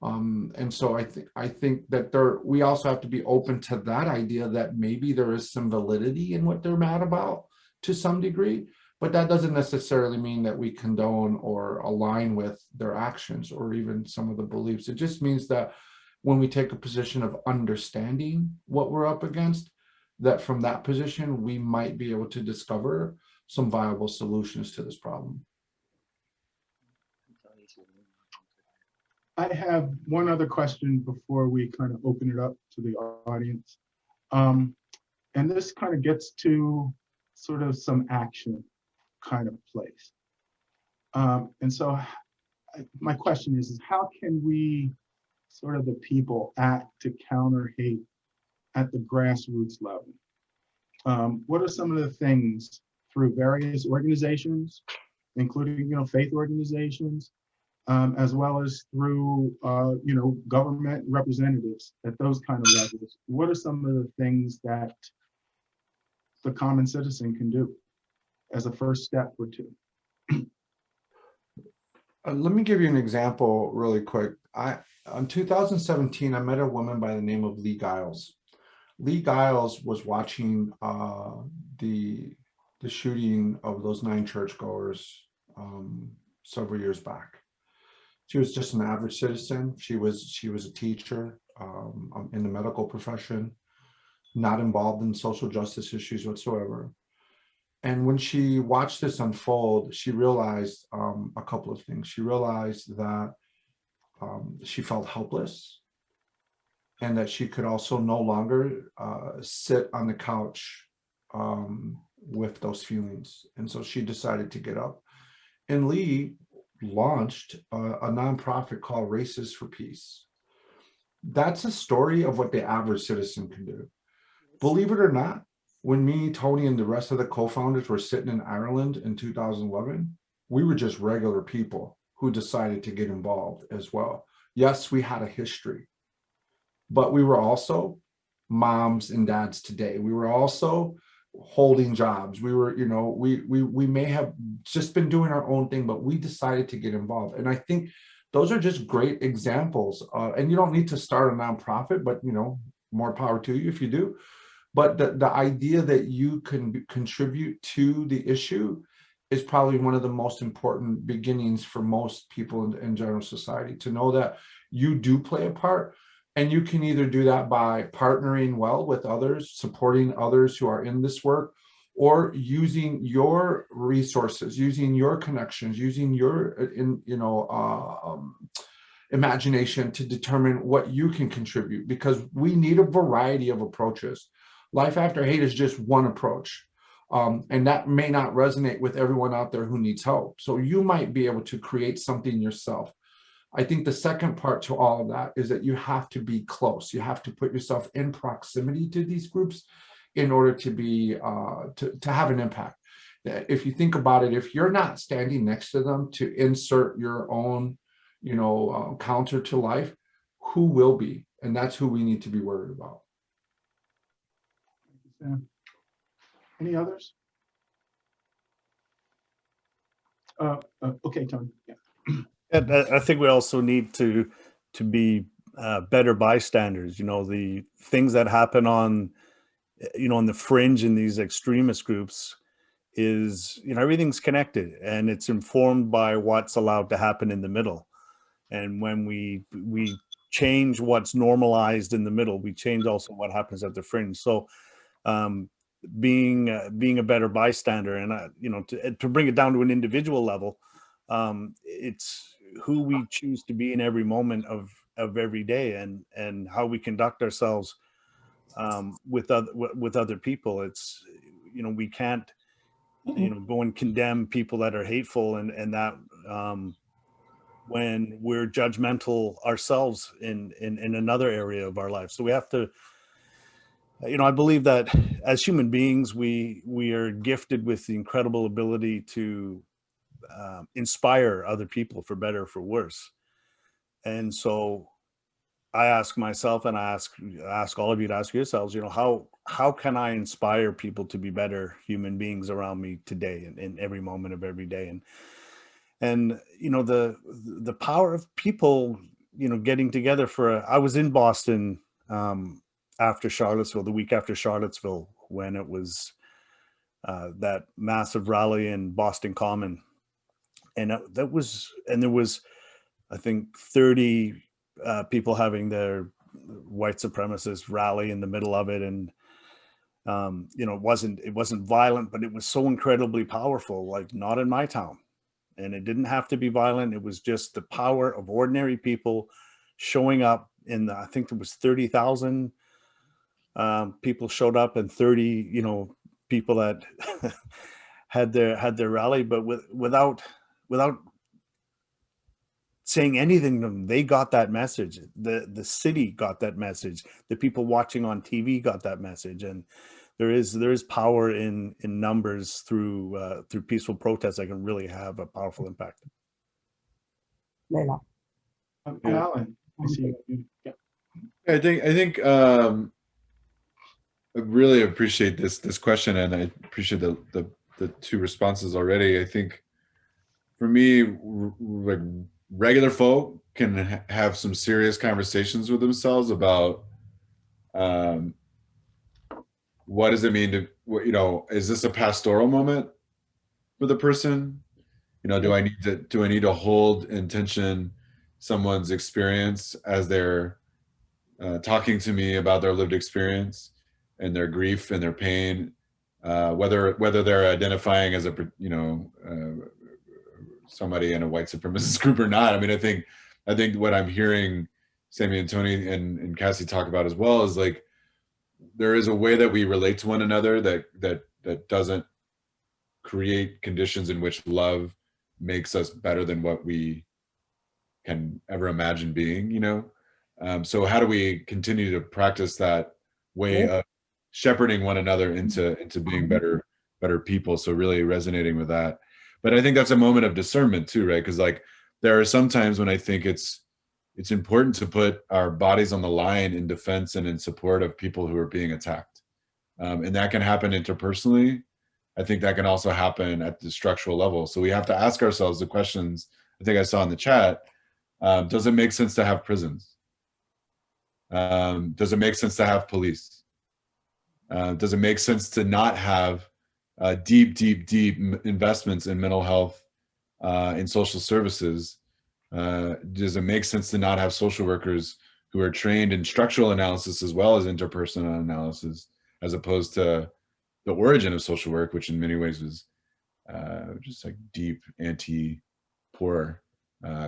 Speaker 4: And so I think that we also have to be open to that idea that maybe there is some validity in what they're mad about to some degree, but that doesn't necessarily mean that we condone or align with their actions or even some of the beliefs. It just means that when we take a position of understanding what we're up against, that from that position, we might be able to discover some viable solutions to this problem.
Speaker 3: I have one other question before we kind of open it up to the audience. And this kind of gets to sort of some action kind of place. And so my question is how can we, sort of the people, act to counter hate at the grassroots level? What are some of the things through various organizations, including, faith organizations, as well as through, government representatives at those kind of levels? What are some of the things that the common citizen can do as a first step or two?
Speaker 4: Let me give you an example really quick. In 2017, I met a woman by the name of Lee Giles. Lee Giles was watching the shooting of those 9 churchgoers several years back. She was just an average citizen. She was a teacher in the medical profession, not involved in social justice issues whatsoever. And when she watched this unfold, she realized a couple of things. She realized that she felt helpless, and that she could also no longer sit on the couch with those feelings. And so she decided to get up. And Lee launched a nonprofit called Races for Peace. That's a story of what the average citizen can do. Believe it or not, when me, Tony, and the rest of the co-founders were sitting in Ireland in 2011, we were just regular people who decided to get involved as well. Yes, we had a history, but we were also moms and dads today. We were also holding jobs. We were, we may have just been doing our own thing, but we decided to get involved. And I think those are just great examples. And you don't need to start a nonprofit, but, more power to you if you do. But the idea that you can contribute to the issue is probably one of the most important beginnings for most people in general society, to know that you do play a part. And you can either do that by partnering well with others, supporting others who are in this work, or using your resources, using your connections, using your, imagination to determine what you can contribute, because we need a variety of approaches. Life After Hate is just one approach. And that may not resonate with everyone out there who needs help. So you might be able to create something yourself. I think the second part to all of that is that you have to be close. You have to put yourself in proximity to these groups in order to be to have an impact. If you think about it, if you're not standing next to them to insert your own, counter to life, who will be? And that's who we need to be worried about.
Speaker 3: Sam. Any others? Okay, Tony. Yeah.
Speaker 7: And I think we also need to be better bystanders. The things that happen on the fringe in these extremist groups is, everything's connected, and it's informed by what's allowed to happen in the middle. And when we change what's normalized in the middle, we change also what happens at the fringe. So being a better bystander, and to bring it down to an individual level, it's who we choose to be in every moment of every day, and how we conduct ourselves with other people. It's we can't go and condemn people that are hateful, and that when we're judgmental ourselves in another area of our life. So we have to, I believe that as human beings, we are gifted with the incredible ability to inspire other people, for better or for worse. And so I ask myself, and I ask all of you to ask yourselves, how can I inspire people to be better human beings around me today, and in every moment of every day? And the power of people, getting together I was in Boston after Charlottesville, the week after Charlottesville, when it was that massive rally in Boston Common. And there was, I think, 30 people having their white supremacist rally in the middle of it. And, it wasn't violent, but it was so incredibly powerful, like not in my town. And it didn't have to be violent. It was just the power of ordinary people showing up I think there was 30,000 people showed up, and 30, people that had their rally, but without saying anything to them. They got that message. The city got that message. The people watching on TV got that message. And there is power in numbers through peaceful protests that can really have a powerful impact.
Speaker 8: Leila.
Speaker 3: Allyn, I see you. Yeah.
Speaker 6: I think I really appreciate this question, and I appreciate the two responses already. I think for me, like, regular folk can have some serious conversations with themselves about what does it mean to, is this a pastoral moment for the person? Do I need to hold in tension someone's experience as they're talking to me about their lived experience and their grief and their pain, whether they're identifying as somebody in a white supremacist group or not. I mean, I think what I'm hearing Sammy and Tony and Cassie talk about as well is, like, there is a way that we relate to one another that doesn't create conditions in which love makes us better than what we can ever imagine being, so how do we continue to practice that way of shepherding one another into being better people? So really resonating with that. But I think that's a moment of discernment too, right? Because, like, there are some times when I think it's important to put our bodies on the line in defense and in support of people who are being attacked. And that can happen interpersonally. I think that can also happen at the structural level. So we have to ask ourselves the questions I think I saw in the chat. Does it make sense to have prisons? Does it make sense to have police? Does it make sense to not have deep investments in mental health, in social services? Does it make sense to not have social workers who are trained in structural analysis as well as interpersonal analysis, as opposed to the origin of social work, which in many ways was just like deep anti-poor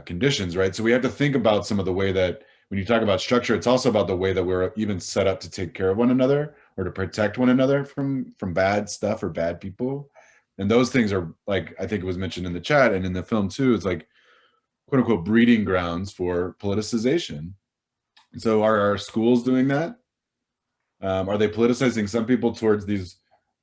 Speaker 6: conditions, right? So we have to think about some of the way that when you talk about structure, it's also about the way that we're even set up to take care of one another or to protect one another from bad stuff or bad people. And those things are, like, I think it was mentioned in the chat and in the film too, it's like, quote unquote, breeding grounds for politicization. So are our schools doing that? Are they politicizing some people towards these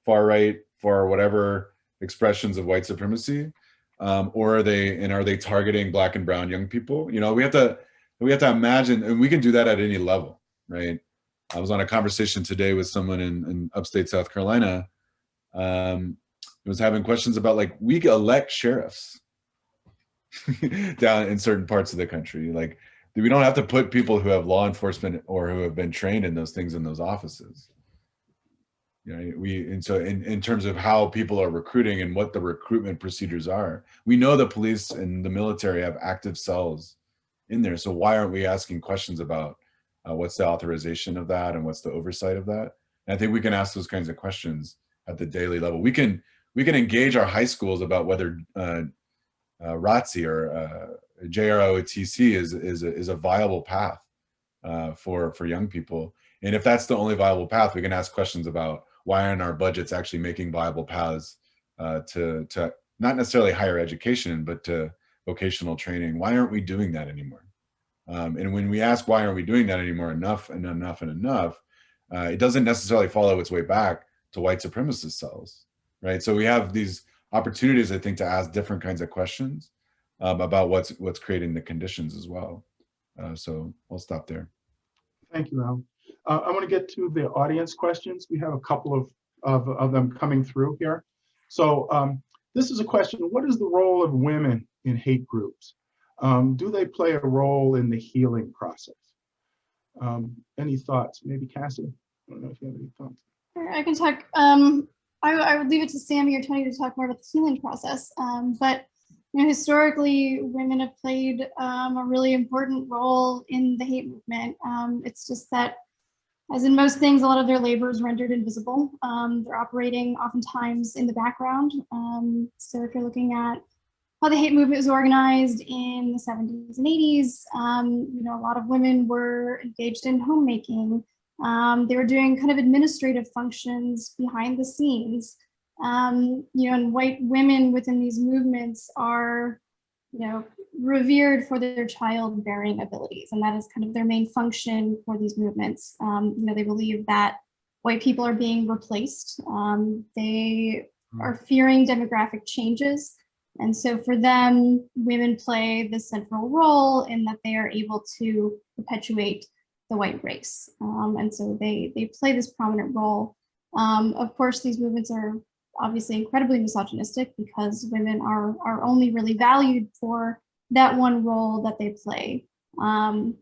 Speaker 6: far right, far whatever expressions of white supremacy? Or are they targeting Black and brown young people? You know, we have to imagine, and we can do that at any level, right? I was on a conversation today with someone in upstate South Carolina. Was having questions about, like, we elect sheriffs down in certain parts of the country. Like, we don't have to put people who have law enforcement or who have been trained in those things in those offices. You know, and so in terms of how people are recruiting and what the recruitment procedures are, we know the police and the military have active cells in there. So why aren't we asking questions about what's the authorization of that and what's the oversight of that? And I think we can ask those kinds of questions at the daily level. We can engage our high schools about whether ROTC or JROTC is a viable path for young people. And if that's the only viable path, we can ask questions about why aren't our budgets actually making viable paths to not necessarily higher education, but to vocational training. Why aren't we doing that anymore? And when we ask why aren't we doing that anymore enough, it doesn't necessarily follow its way back to white supremacist cells, right? So we have these opportunities, I think, to ask different kinds of questions about what's creating the conditions as well. So I'll stop there.
Speaker 3: Thank you, Al. I want to get to the audience questions. We have a couple of them coming through here. So this is a question: what is the role of women in hate groups? Do they play a role in the healing process? Any thoughts? Maybe Cassie? I don't know if you have any thoughts.
Speaker 5: I can talk. I would leave it to Sammy or Tony to talk more about the healing process. But you know, historically, women have played a really important role in the hate movement. It's just that, as in most things, a lot of their labor is rendered invisible. They're operating oftentimes in the background. So if you're looking at how the hate movement was organized in the 70s and 80s, you know, a lot of women were engaged in homemaking. They were doing kind of administrative functions behind the scenes. You know, and white women within these movements are, you know, revered for their childbearing abilities, and that is kind of their main function for these movements. You know, they believe that white people are being replaced. They are fearing demographic changes, and so for them, women play this central role in that they are able to perpetuate the white race, and so they play this prominent role. Of course, these movements are obviously incredibly misogynistic because women are only really valued for that one role that they play,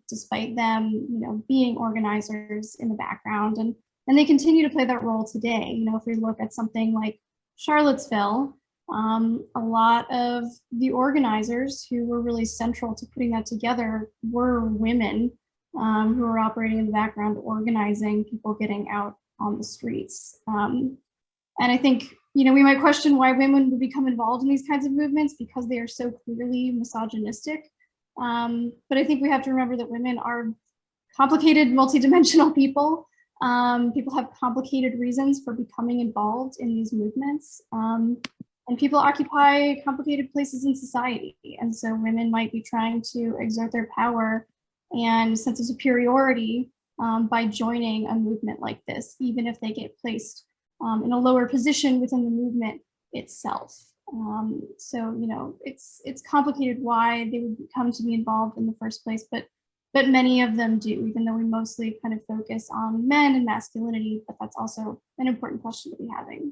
Speaker 5: despite them, you know, being organizers in the background, and they continue to play that role today. You know, if we look at something like Charlottesville, a lot of the organizers who were really central to putting that together were women who were operating in the background, organizing people getting out on the streets. And I think, you know, we might question why women would become involved in these kinds of movements because they are so clearly misogynistic. But I think we have to remember that women are complicated, multidimensional people. People have complicated reasons for becoming involved in these movements. And people occupy complicated places in society. And so women might be trying to exert their power and sense of superiority by joining a movement like this, even if they get placed in a lower position within the movement itself. So, you know, it's complicated why they would come to be involved in the first place, but many of them do, even though we mostly kind of focus on men and masculinity, but that's also an important question to be having.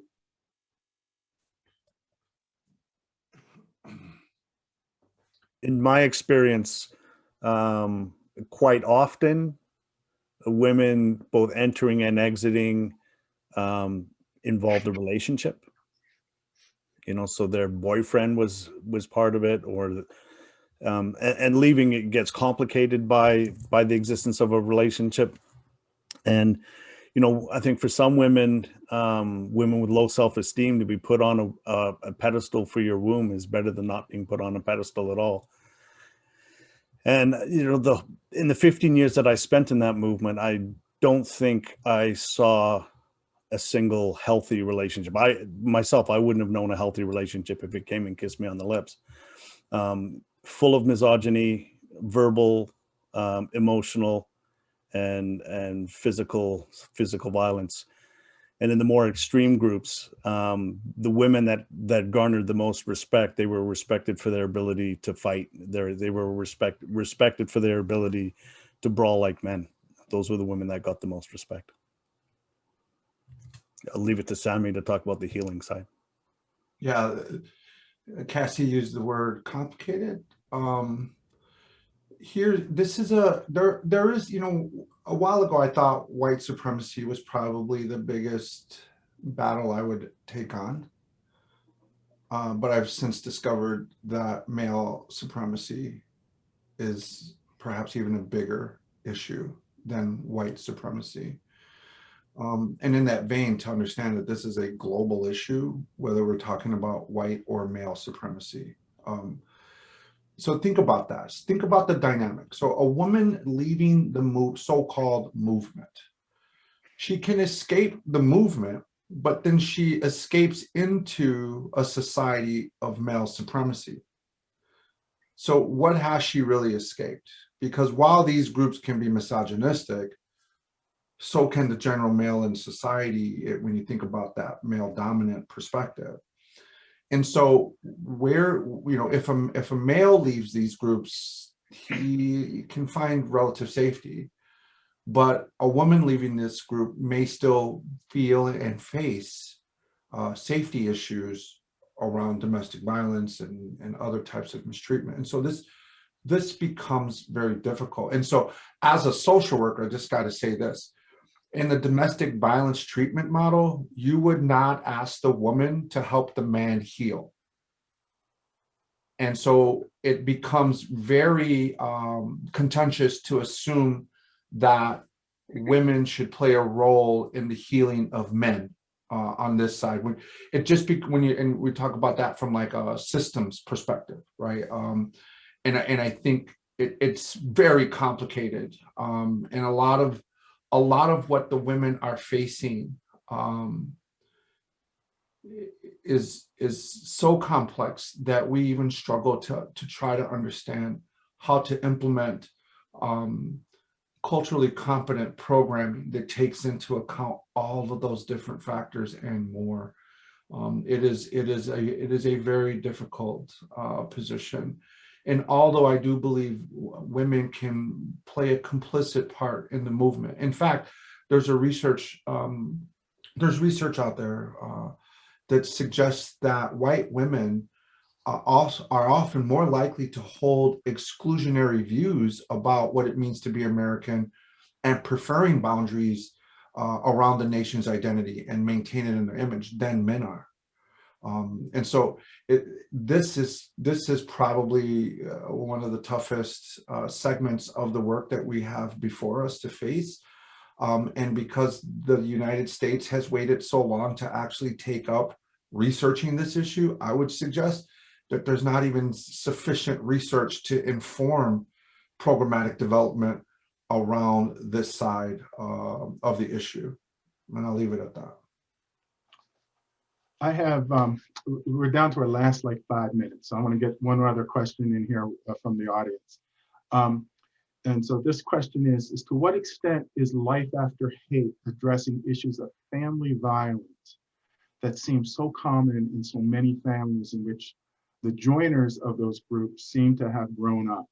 Speaker 7: In my experience, quite often, women both entering and exiting involved a relationship. You know, so their boyfriend was part of it, or and leaving it gets complicated by the existence of a relationship. And you know, I think for some women, women with low self-esteem, to be put on a pedestal for your womb is better than not being put on a pedestal at all. And in the 15 years that I spent in that movement, I don't think I saw a single healthy relationship. I wouldn't have known a healthy relationship if it came and kissed me on the lips. Full of misogyny, verbal, emotional, and physical violence. And in the more extreme groups, the women that garnered the most respect, they were respected for their ability to fight. They were respected for their ability to brawl like men. Those were the women that got the most respect. I'll leave it to Sammy to talk about the healing side.
Speaker 4: Yeah, Cassie used the word complicated. There is, a while ago, I thought white supremacy was probably the biggest battle I would take on. But I've since discovered that male supremacy is perhaps even a bigger issue than white supremacy. And in that vein, to understand that this is a global issue, whether we're talking about white or male supremacy. So think about that. Think about the dynamic. So a woman leaving the so-called movement, she can escape the movement, but then she escapes into a society of male supremacy. So what has she really escaped? Because while these groups can be misogynistic, so can the general male in society when you think about that male dominant perspective. And so if a male leaves these groups, he can find relative safety, but a woman leaving this group may still feel and face safety issues around domestic violence and other types of mistreatment. And so this becomes very difficult. And so as a social worker, I just got to say this. In the domestic violence treatment model, you would not ask the woman to help the man heal. And so it becomes very contentious to assume that women should play a role in the healing of men on this side. When we talk about that from like a systems perspective, right? And I think it's very complicated, and a lot of what the women are facing is so complex that we even struggle to try to understand how to implement culturally competent programming that takes into account all of those different factors and more. It is a very difficult position. And although I do believe women can play a complicit part in the movement, in fact, there's research out there that suggests that white women are often more likely to hold exclusionary views about what it means to be American and preferring boundaries around the nation's identity and maintaining in their image than men are. And so this is probably one of the toughest segments of the work that we have before us to face. And because the United States has waited so long to actually take up researching this issue, I would suggest that there's not even sufficient research to inform programmatic development around this side of the issue. And I'll leave it at that.
Speaker 3: I have, we're down to our last like 5 minutes. So I want to get one other question in here from the audience. And so this question is to what extent is Life After Hate addressing issues of family violence that seem so common in so many families in which the joiners of those groups seem to have grown up?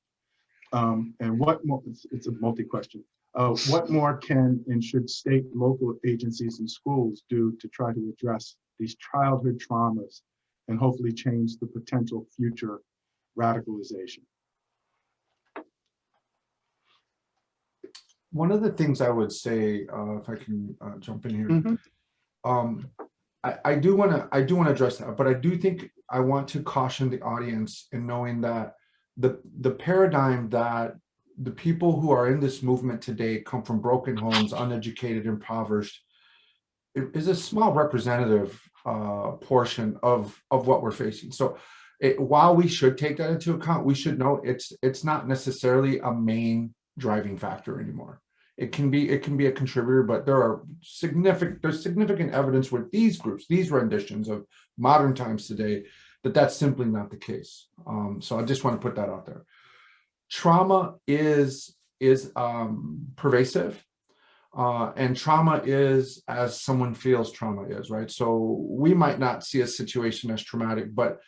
Speaker 3: And what more, it's a multi-question. What more can and should state, local agencies and schools do to try to address these childhood traumas and hopefully change the potential future radicalization?
Speaker 4: One of the things I would say, if I can jump in here, I do want to address that, but I do think I want to caution the audience in knowing that the paradigm that the people who are in this movement today come from broken homes, uneducated, impoverished, is a small representative portion of what we're facing. So While we should take that into account, we should know it's not necessarily a main driving factor anymore. It can be a contributor, but there's significant evidence with these groups, these renditions of modern times today, that's simply not the case. So I just want to put that out there. Trauma is pervasive, and trauma is as someone feels trauma is, right? So we might not see a situation as traumatic, but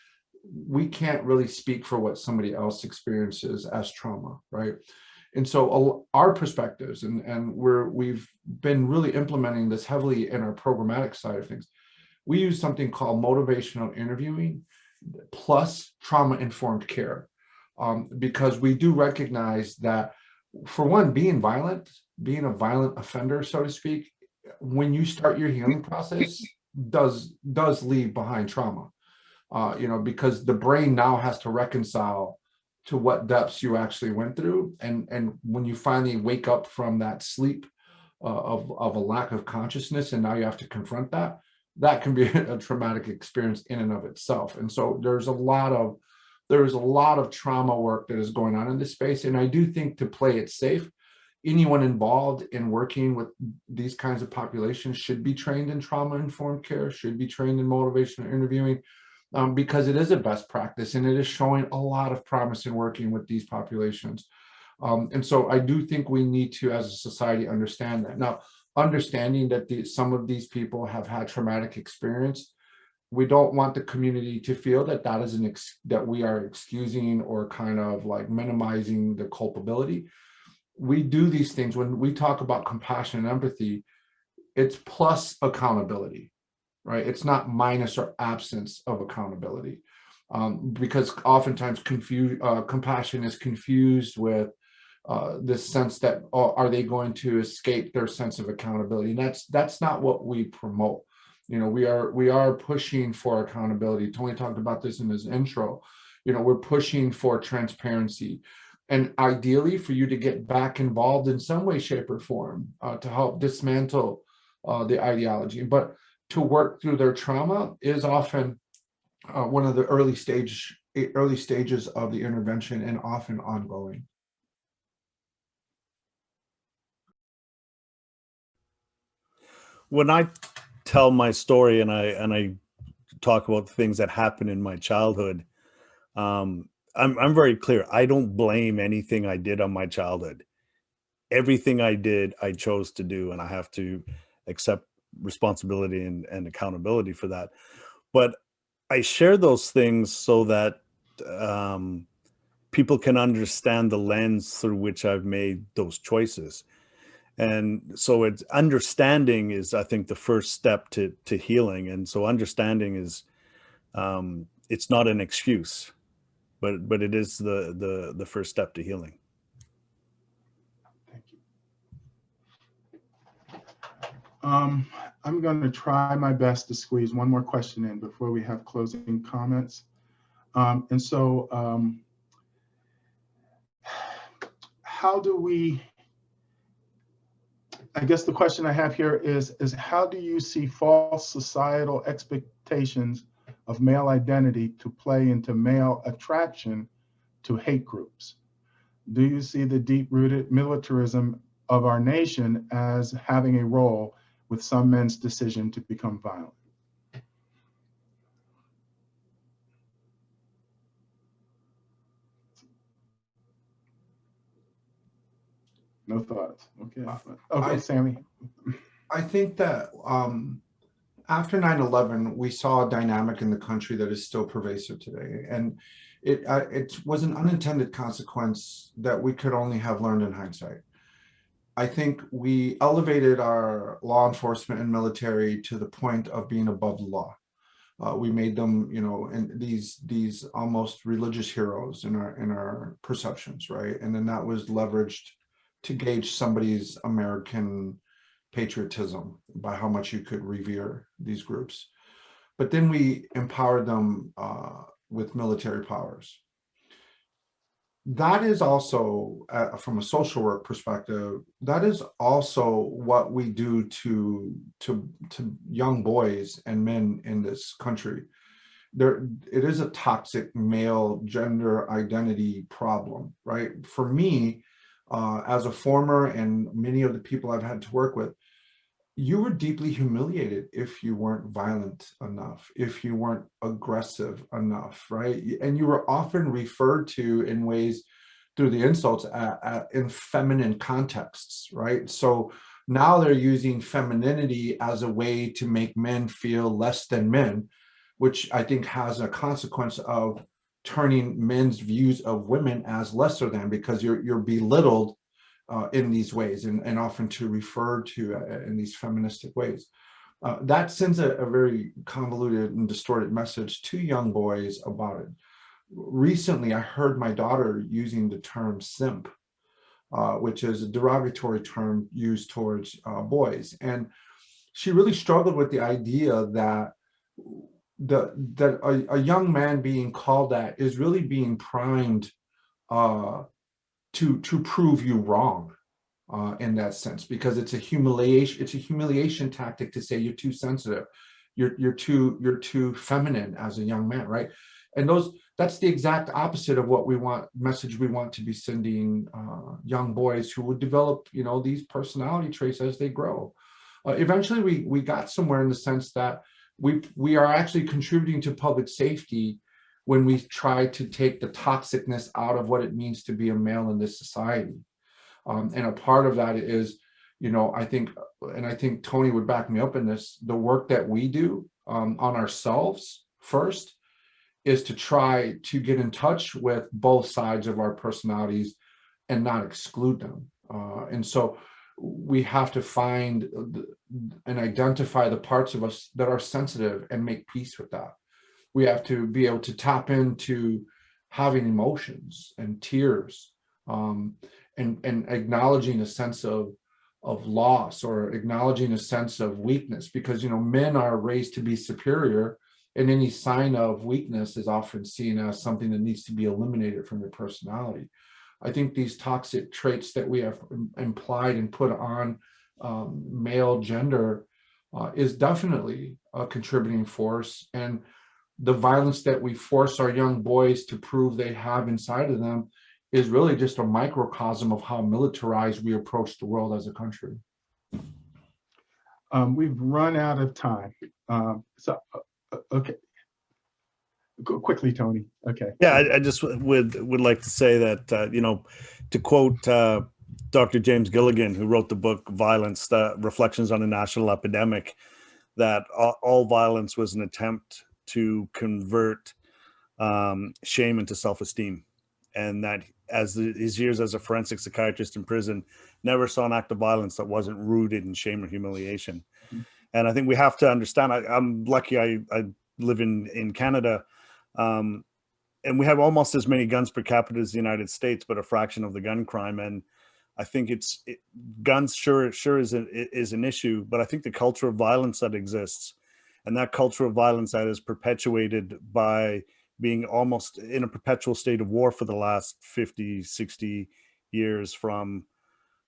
Speaker 4: we can't really speak for what somebody else experiences as trauma, right? And so our perspectives, and we've been really implementing this heavily in our programmatic side of things. We use something called motivational interviewing plus trauma-informed care, because we do recognize that, for one, being a violent offender, so to speak, when you start your healing process, does leave behind trauma, because the brain now has to reconcile to what depths you actually went through. And when you finally wake up from that sleep of a lack of consciousness, and now you have to confront that can be a traumatic experience in and of itself. And so there's a lot of trauma work that is going on in this space. And I do think, to play it safe, anyone involved in working with these kinds of populations should be trained in trauma-informed care, should be trained in motivational interviewing, because it is a best practice and it is showing a lot of promise in working with these populations. And so I do think we need to, as a society, understand that. Now, understanding that some of these people have had traumatic experience, we don't want the community to feel that that we are excusing or kind of like minimizing the culpability. We do these things when we talk about compassion and empathy. It's plus accountability, right? It's not minus or absence of accountability, because oftentimes compassion is confused with this sense that, are they going to escape their sense of accountability? And that's not what we promote. We are pushing for accountability. Tony talked about this in his intro. We're pushing for transparency, and ideally for you to get back involved in some way, shape, or form to help dismantle the ideology. But to work through their trauma is often one of the early stages of the intervention, and often ongoing.
Speaker 7: When I tell my story and I talk about the things that happened in my childhood, I'm very clear. I don't blame anything I did on my childhood. Everything I did, I chose to do, and I have to accept responsibility and accountability for that. But I share those things so that people can understand the lens through which I've made those choices. And so it's understanding is, I think, the first step to healing. And so understanding is, it's not an excuse, but it is the first step to healing.
Speaker 3: Thank you. I'm going to try my best to squeeze one more question in before we have closing comments. How do we, I guess the question I have here is how do you see false societal expectations of male identity to play into male attraction to hate groups? Do you see the deep-rooted militarism of our nation as having a role with some men's decision to become violent? No thoughts. Okay, Sammy.
Speaker 4: I think that after 9/11, we saw a dynamic in the country that is still pervasive today. And it was an unintended consequence that we could only have learned in hindsight. I think we elevated our law enforcement and military to the point of being above the law. We made them, and these almost religious heroes in our perceptions, right? And then that was leveraged to gauge somebody's American patriotism by how much you could revere these groups. But then we empowered them with military powers. That is also, from a social work perspective, that is also what we do to young boys and men in this country. it is a toxic male gender identity problem, right? For me, as a former and many of the people I've had to work with, you were deeply humiliated if you weren't violent enough, if you weren't aggressive enough, right? And you were often referred to in ways through the insults in feminine contexts, right? So now they're using femininity as a way to make men feel less than men, which I think has a consequence of turning men's views of women as lesser than, because you're belittled in these ways, and often to refer to in these feministic ways. That sends a very convoluted and distorted message to young boys about it. Recently, I heard my daughter using the term simp, which is a derogatory term used towards boys. And she really struggled with the idea that a young man being called that is really being primed to prove you wrong in that sense, because it's a humiliation tactic to say you're too sensitive, you're too feminine as a young man, right? And that's the exact opposite of what message we want to be sending young boys who would develop, these personality traits as they grow. Eventually we got somewhere in the sense that we are actually contributing to public safety when we try to take the toxicness out of what it means to be a male in this society. And a part of that is, I think Tony would back me up in this, the work that we do on ourselves first is to try to get in touch with both sides of our personalities and not exclude them. And so we have to find and identify the parts of us that are sensitive and make peace with that. We have to be able to tap into having emotions and tears, and acknowledging a sense of loss, or acknowledging a sense of weakness, because men are raised to be superior, and any sign of weakness is often seen as something that needs to be eliminated from your personality. I think these toxic traits that we have implied and put on male gender is definitely a contributing force, and the violence that we force our young boys to prove they have inside of them is really just a microcosm of how militarized we approach the world as a country.
Speaker 3: We've run out of time. Okay. Go quickly, Tony. Okay.
Speaker 7: Yeah, I just would like to say that, to quote Dr. James Gilligan, who wrote the book Violence, Reflections on a National Epidemic, that all violence was an attempt to convert shame into self-esteem. And that as his years as a forensic psychiatrist in prison, never saw an act of violence that wasn't rooted in shame or humiliation. Mm-hmm. And I think we have to understand, I'm lucky I live in Canada, and we have almost as many guns per capita as the United States, but a fraction of the gun crime. And I think guns sure is an issue, but I think the culture of violence that exists, and that culture of violence that is perpetuated by being almost in a perpetual state of war for the last 50, 60 years, from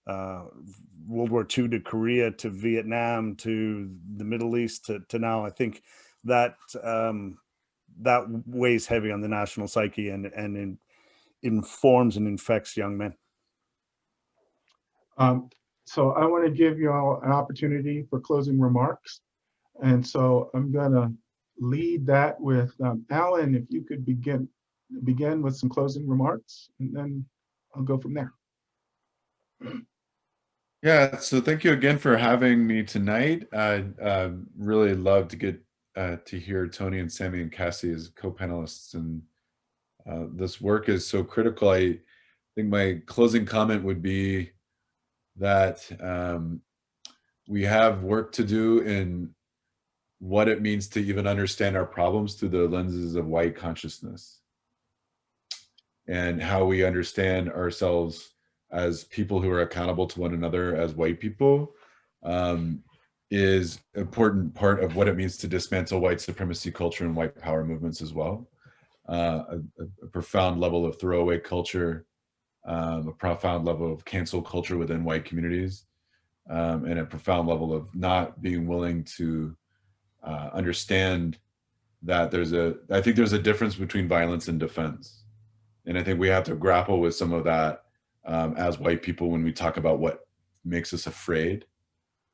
Speaker 7: World War II to Korea to Vietnam to the Middle East to now. I think that that weighs heavy on the national psyche and informs and infects young men.
Speaker 3: So I want to give you all an opportunity for closing remarks. And so I'm going to lead that with Allyn, if you could begin with some closing remarks, and then I'll go from there.
Speaker 6: Yeah, so thank you again for having me tonight. I really love to get to hear Tony and Sammy and Cassie as co-panelists, and this work is so critical. I think my closing comment would be that we have work to do in what it means to even understand our problems through the lenses of white consciousness, and how we understand ourselves as people who are accountable to one another as white people is an important part of what it means to dismantle white supremacy culture and white power movements as well. A profound level of throwaway culture, a profound level of cancel culture within white communities, and a profound level of not being willing to understand that I think there's a difference between violence and defense. And I think we have to grapple with some of that as white people when we talk about what makes us afraid.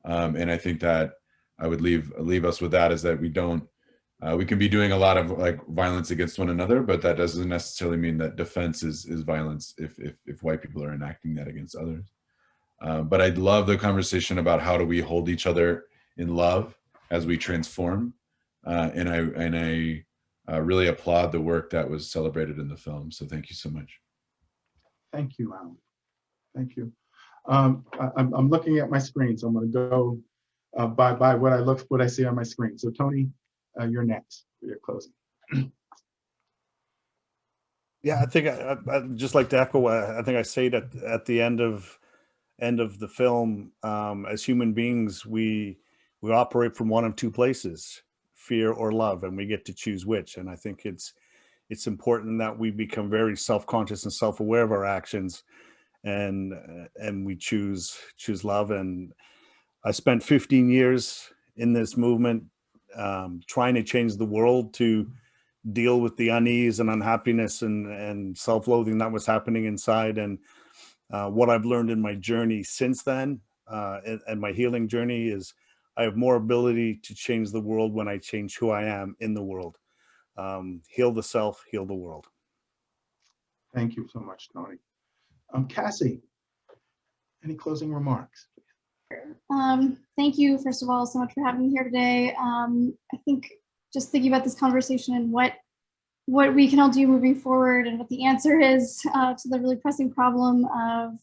Speaker 6: And I think that I would leave us with that, is that we can be doing a lot of like violence against one another, but that doesn't necessarily mean that defense is violence if white people are enacting that against others. But I'd love the conversation about how do we hold each other in love as we transform. And I really applaud the work that was celebrated in the film. So thank you so much.
Speaker 3: Thank you, Allyn. Thank you. I'm looking at my screen, so I'm going to go by what I see on my screen. So Tony, you're next for your closing.
Speaker 7: Yeah, I think I'd just like to echo. I think I say it at the end of the film. As human beings, we operate from one of two places: fear or love, and we get to choose which. And I think it's important that we become very self-conscious and self-aware of our actions, and we choose love. And I spent 15 years in this movement, trying to change the world to deal with the unease and unhappiness and self-loathing that was happening inside. And what I've learned in my journey since then, and my healing journey, is I have more ability to change the world when I change who I am in the world. Heal the self, heal the world.
Speaker 3: Thank you so much, Tony. Cassie, any closing remarks?
Speaker 5: Thank you, first of all, so much for having me here today. I think just thinking about this conversation and what we can all do moving forward, and what the answer is to the really pressing problem of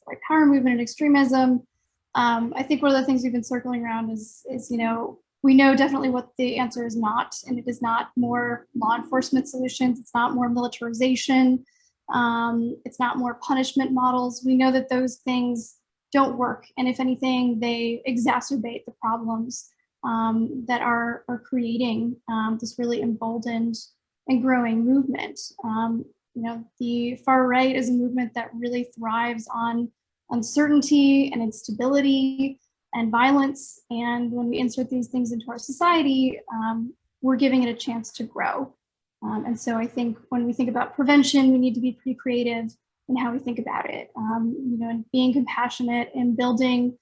Speaker 5: white power movement and extremism. I think one of the things we've been circling around is we know definitely what the answer is not, and it is not more law enforcement solutions. It's not more militarization. It's not more punishment models. We know that those things don't work, and if anything, they exacerbate the problems that are creating this really emboldened and growing movement. The far right is a movement that really thrives on uncertainty and instability and violence. And when we insert these things into our society, we're giving it a chance to grow. And so I think when we think about prevention, we need to be pretty creative in how we think about it. And being compassionate and building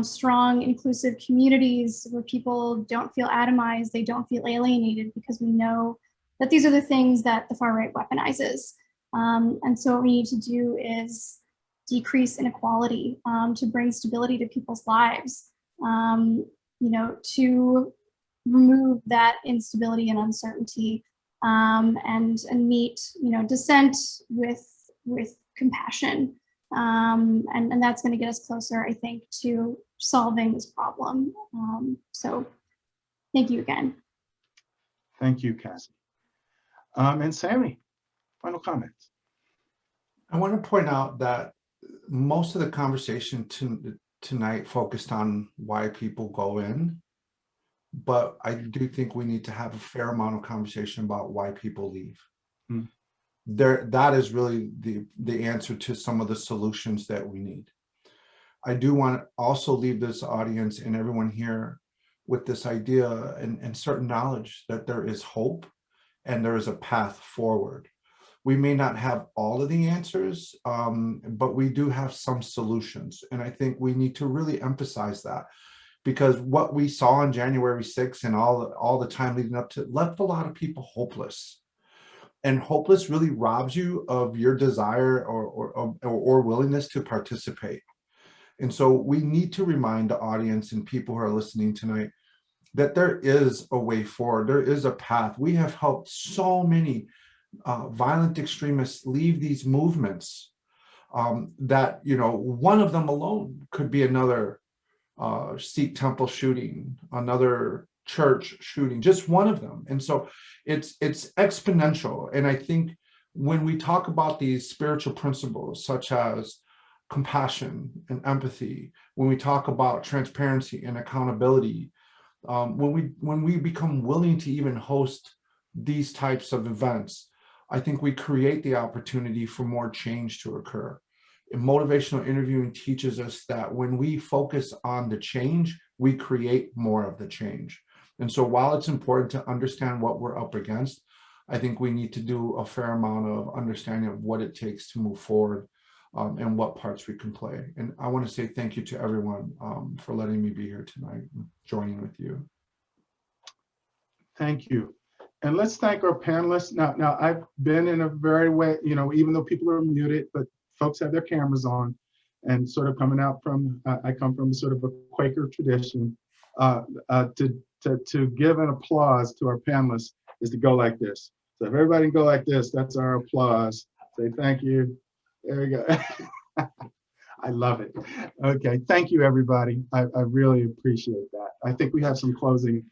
Speaker 5: strong, inclusive communities where people don't feel atomized, they don't feel alienated, because we know that these are the things that the far right weaponizes. And so what we need to do is decrease inequality, to bring stability to people's lives, to remove that instability and uncertainty, and meet dissent with compassion. And that's going to get us closer, I think, to solving this problem. So thank you again.
Speaker 3: Thank you, Cassie. And Sammy, final comments.
Speaker 4: I want to point out that most of the conversation tonight focused on why people go in, but I do think we need to have a fair amount of conversation about why people leave. That is really the answer to some of the solutions that we need. I do want to also leave this audience and everyone here with this idea and certain knowledge that there is hope and there is a path forward. We may not have all of the answers, but we do have some solutions. And I think we need to really emphasize that, because what we saw on January 6th and all the time leading up to it left a lot of people hopeless. And hopeless really robs you of your desire or willingness to participate. And so we need to remind the audience and people who are listening tonight that there is a way forward. There is a path. We have helped so many violent extremists leave these movements that, one of them alone could be another Sikh temple shooting, another church shooting, just one of them. And so it's exponential. And I think when we talk about these spiritual principles, such as compassion and empathy, when we talk about transparency and accountability, when we become willing to even host these types of events, I think we create the opportunity for more change to occur. And motivational interviewing teaches us that when we focus on the change, we create more of the change. And so while it's important to understand what we're up against, I think we need to do a fair amount of understanding of what it takes to move forward and what parts we can play. And I want to say thank you to everyone for letting me be here tonight, joining with you.
Speaker 3: Thank you. And let's thank our panelists. Now I've been in a very way, you know, even though people are muted, but folks have their cameras on, and sort of coming out from, I come from sort of a Quaker tradition. To give an applause to our panelists is to go like this. So if everybody can go like this, that's our applause. Say thank you. There we go. I love it. Okay, thank you, everybody. I really appreciate that. I think we have some closing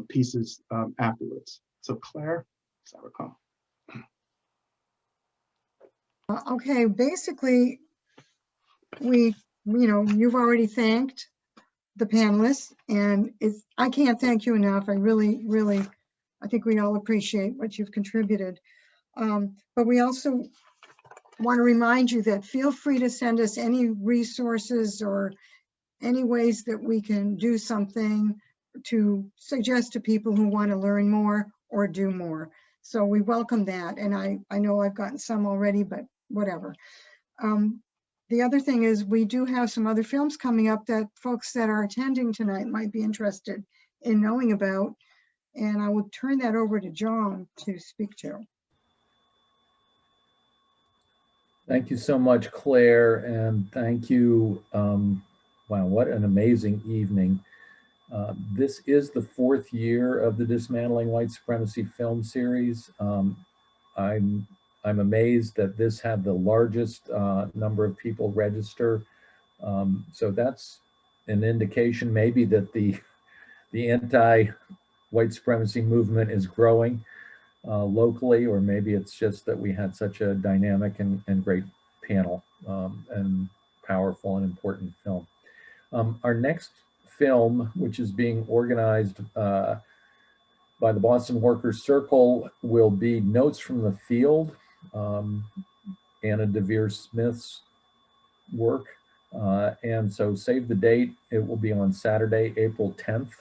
Speaker 3: pieces afterwards. So Claire, as I recall.
Speaker 1: Okay, basically, you've already thanked the panelists, and I can't thank you enough. I really, I think we all appreciate what you've contributed. But we also want to remind you that feel free to send us any resources or any ways that we can do something to suggest to people who want to learn more or do more. So we welcome that. And I know I've gotten some already, but whatever. The other thing is we do have some other films coming up that folks that are attending tonight might be interested in knowing about. And I will turn that over to John to speak to.
Speaker 9: Thank you so much, Claire, and thank you. Wow, what an amazing evening. This is the 4th year of the Dismantling White Supremacy film series. I'm amazed that this had the largest number of people register. So that's an indication maybe that the anti-white supremacy movement is growing locally, or maybe it's just that we had such a dynamic and great panel and powerful and important film. Our next film, which is being organized by the Boston Workers Circle, will be Notes from the Field, Anna DeVere Smith's work. And so save the date. It will be on Saturday, April 10th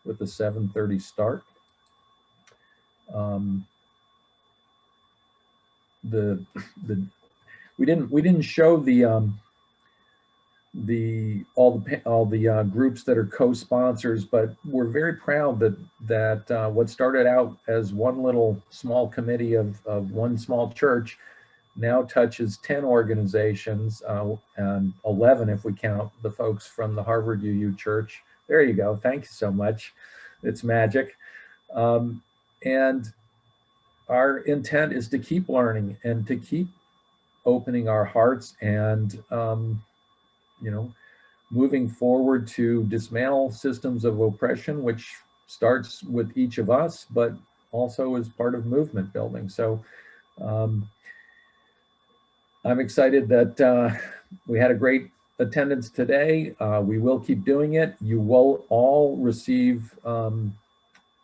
Speaker 9: with a 7:30 start. We didn't show all the groups that are co-sponsors, but we're very proud that what started out as one little small committee of one small church now touches 10 organizations and 11 if we count the folks from the Harvard UU Church. There you go. Thank you so much. It's magic. And our intent is to keep learning and to keep opening our hearts and moving forward to dismantle systems of oppression, which starts with each of us, but also is part of movement building. So I'm excited that we had a great attendance today. We will keep doing it. You will all receive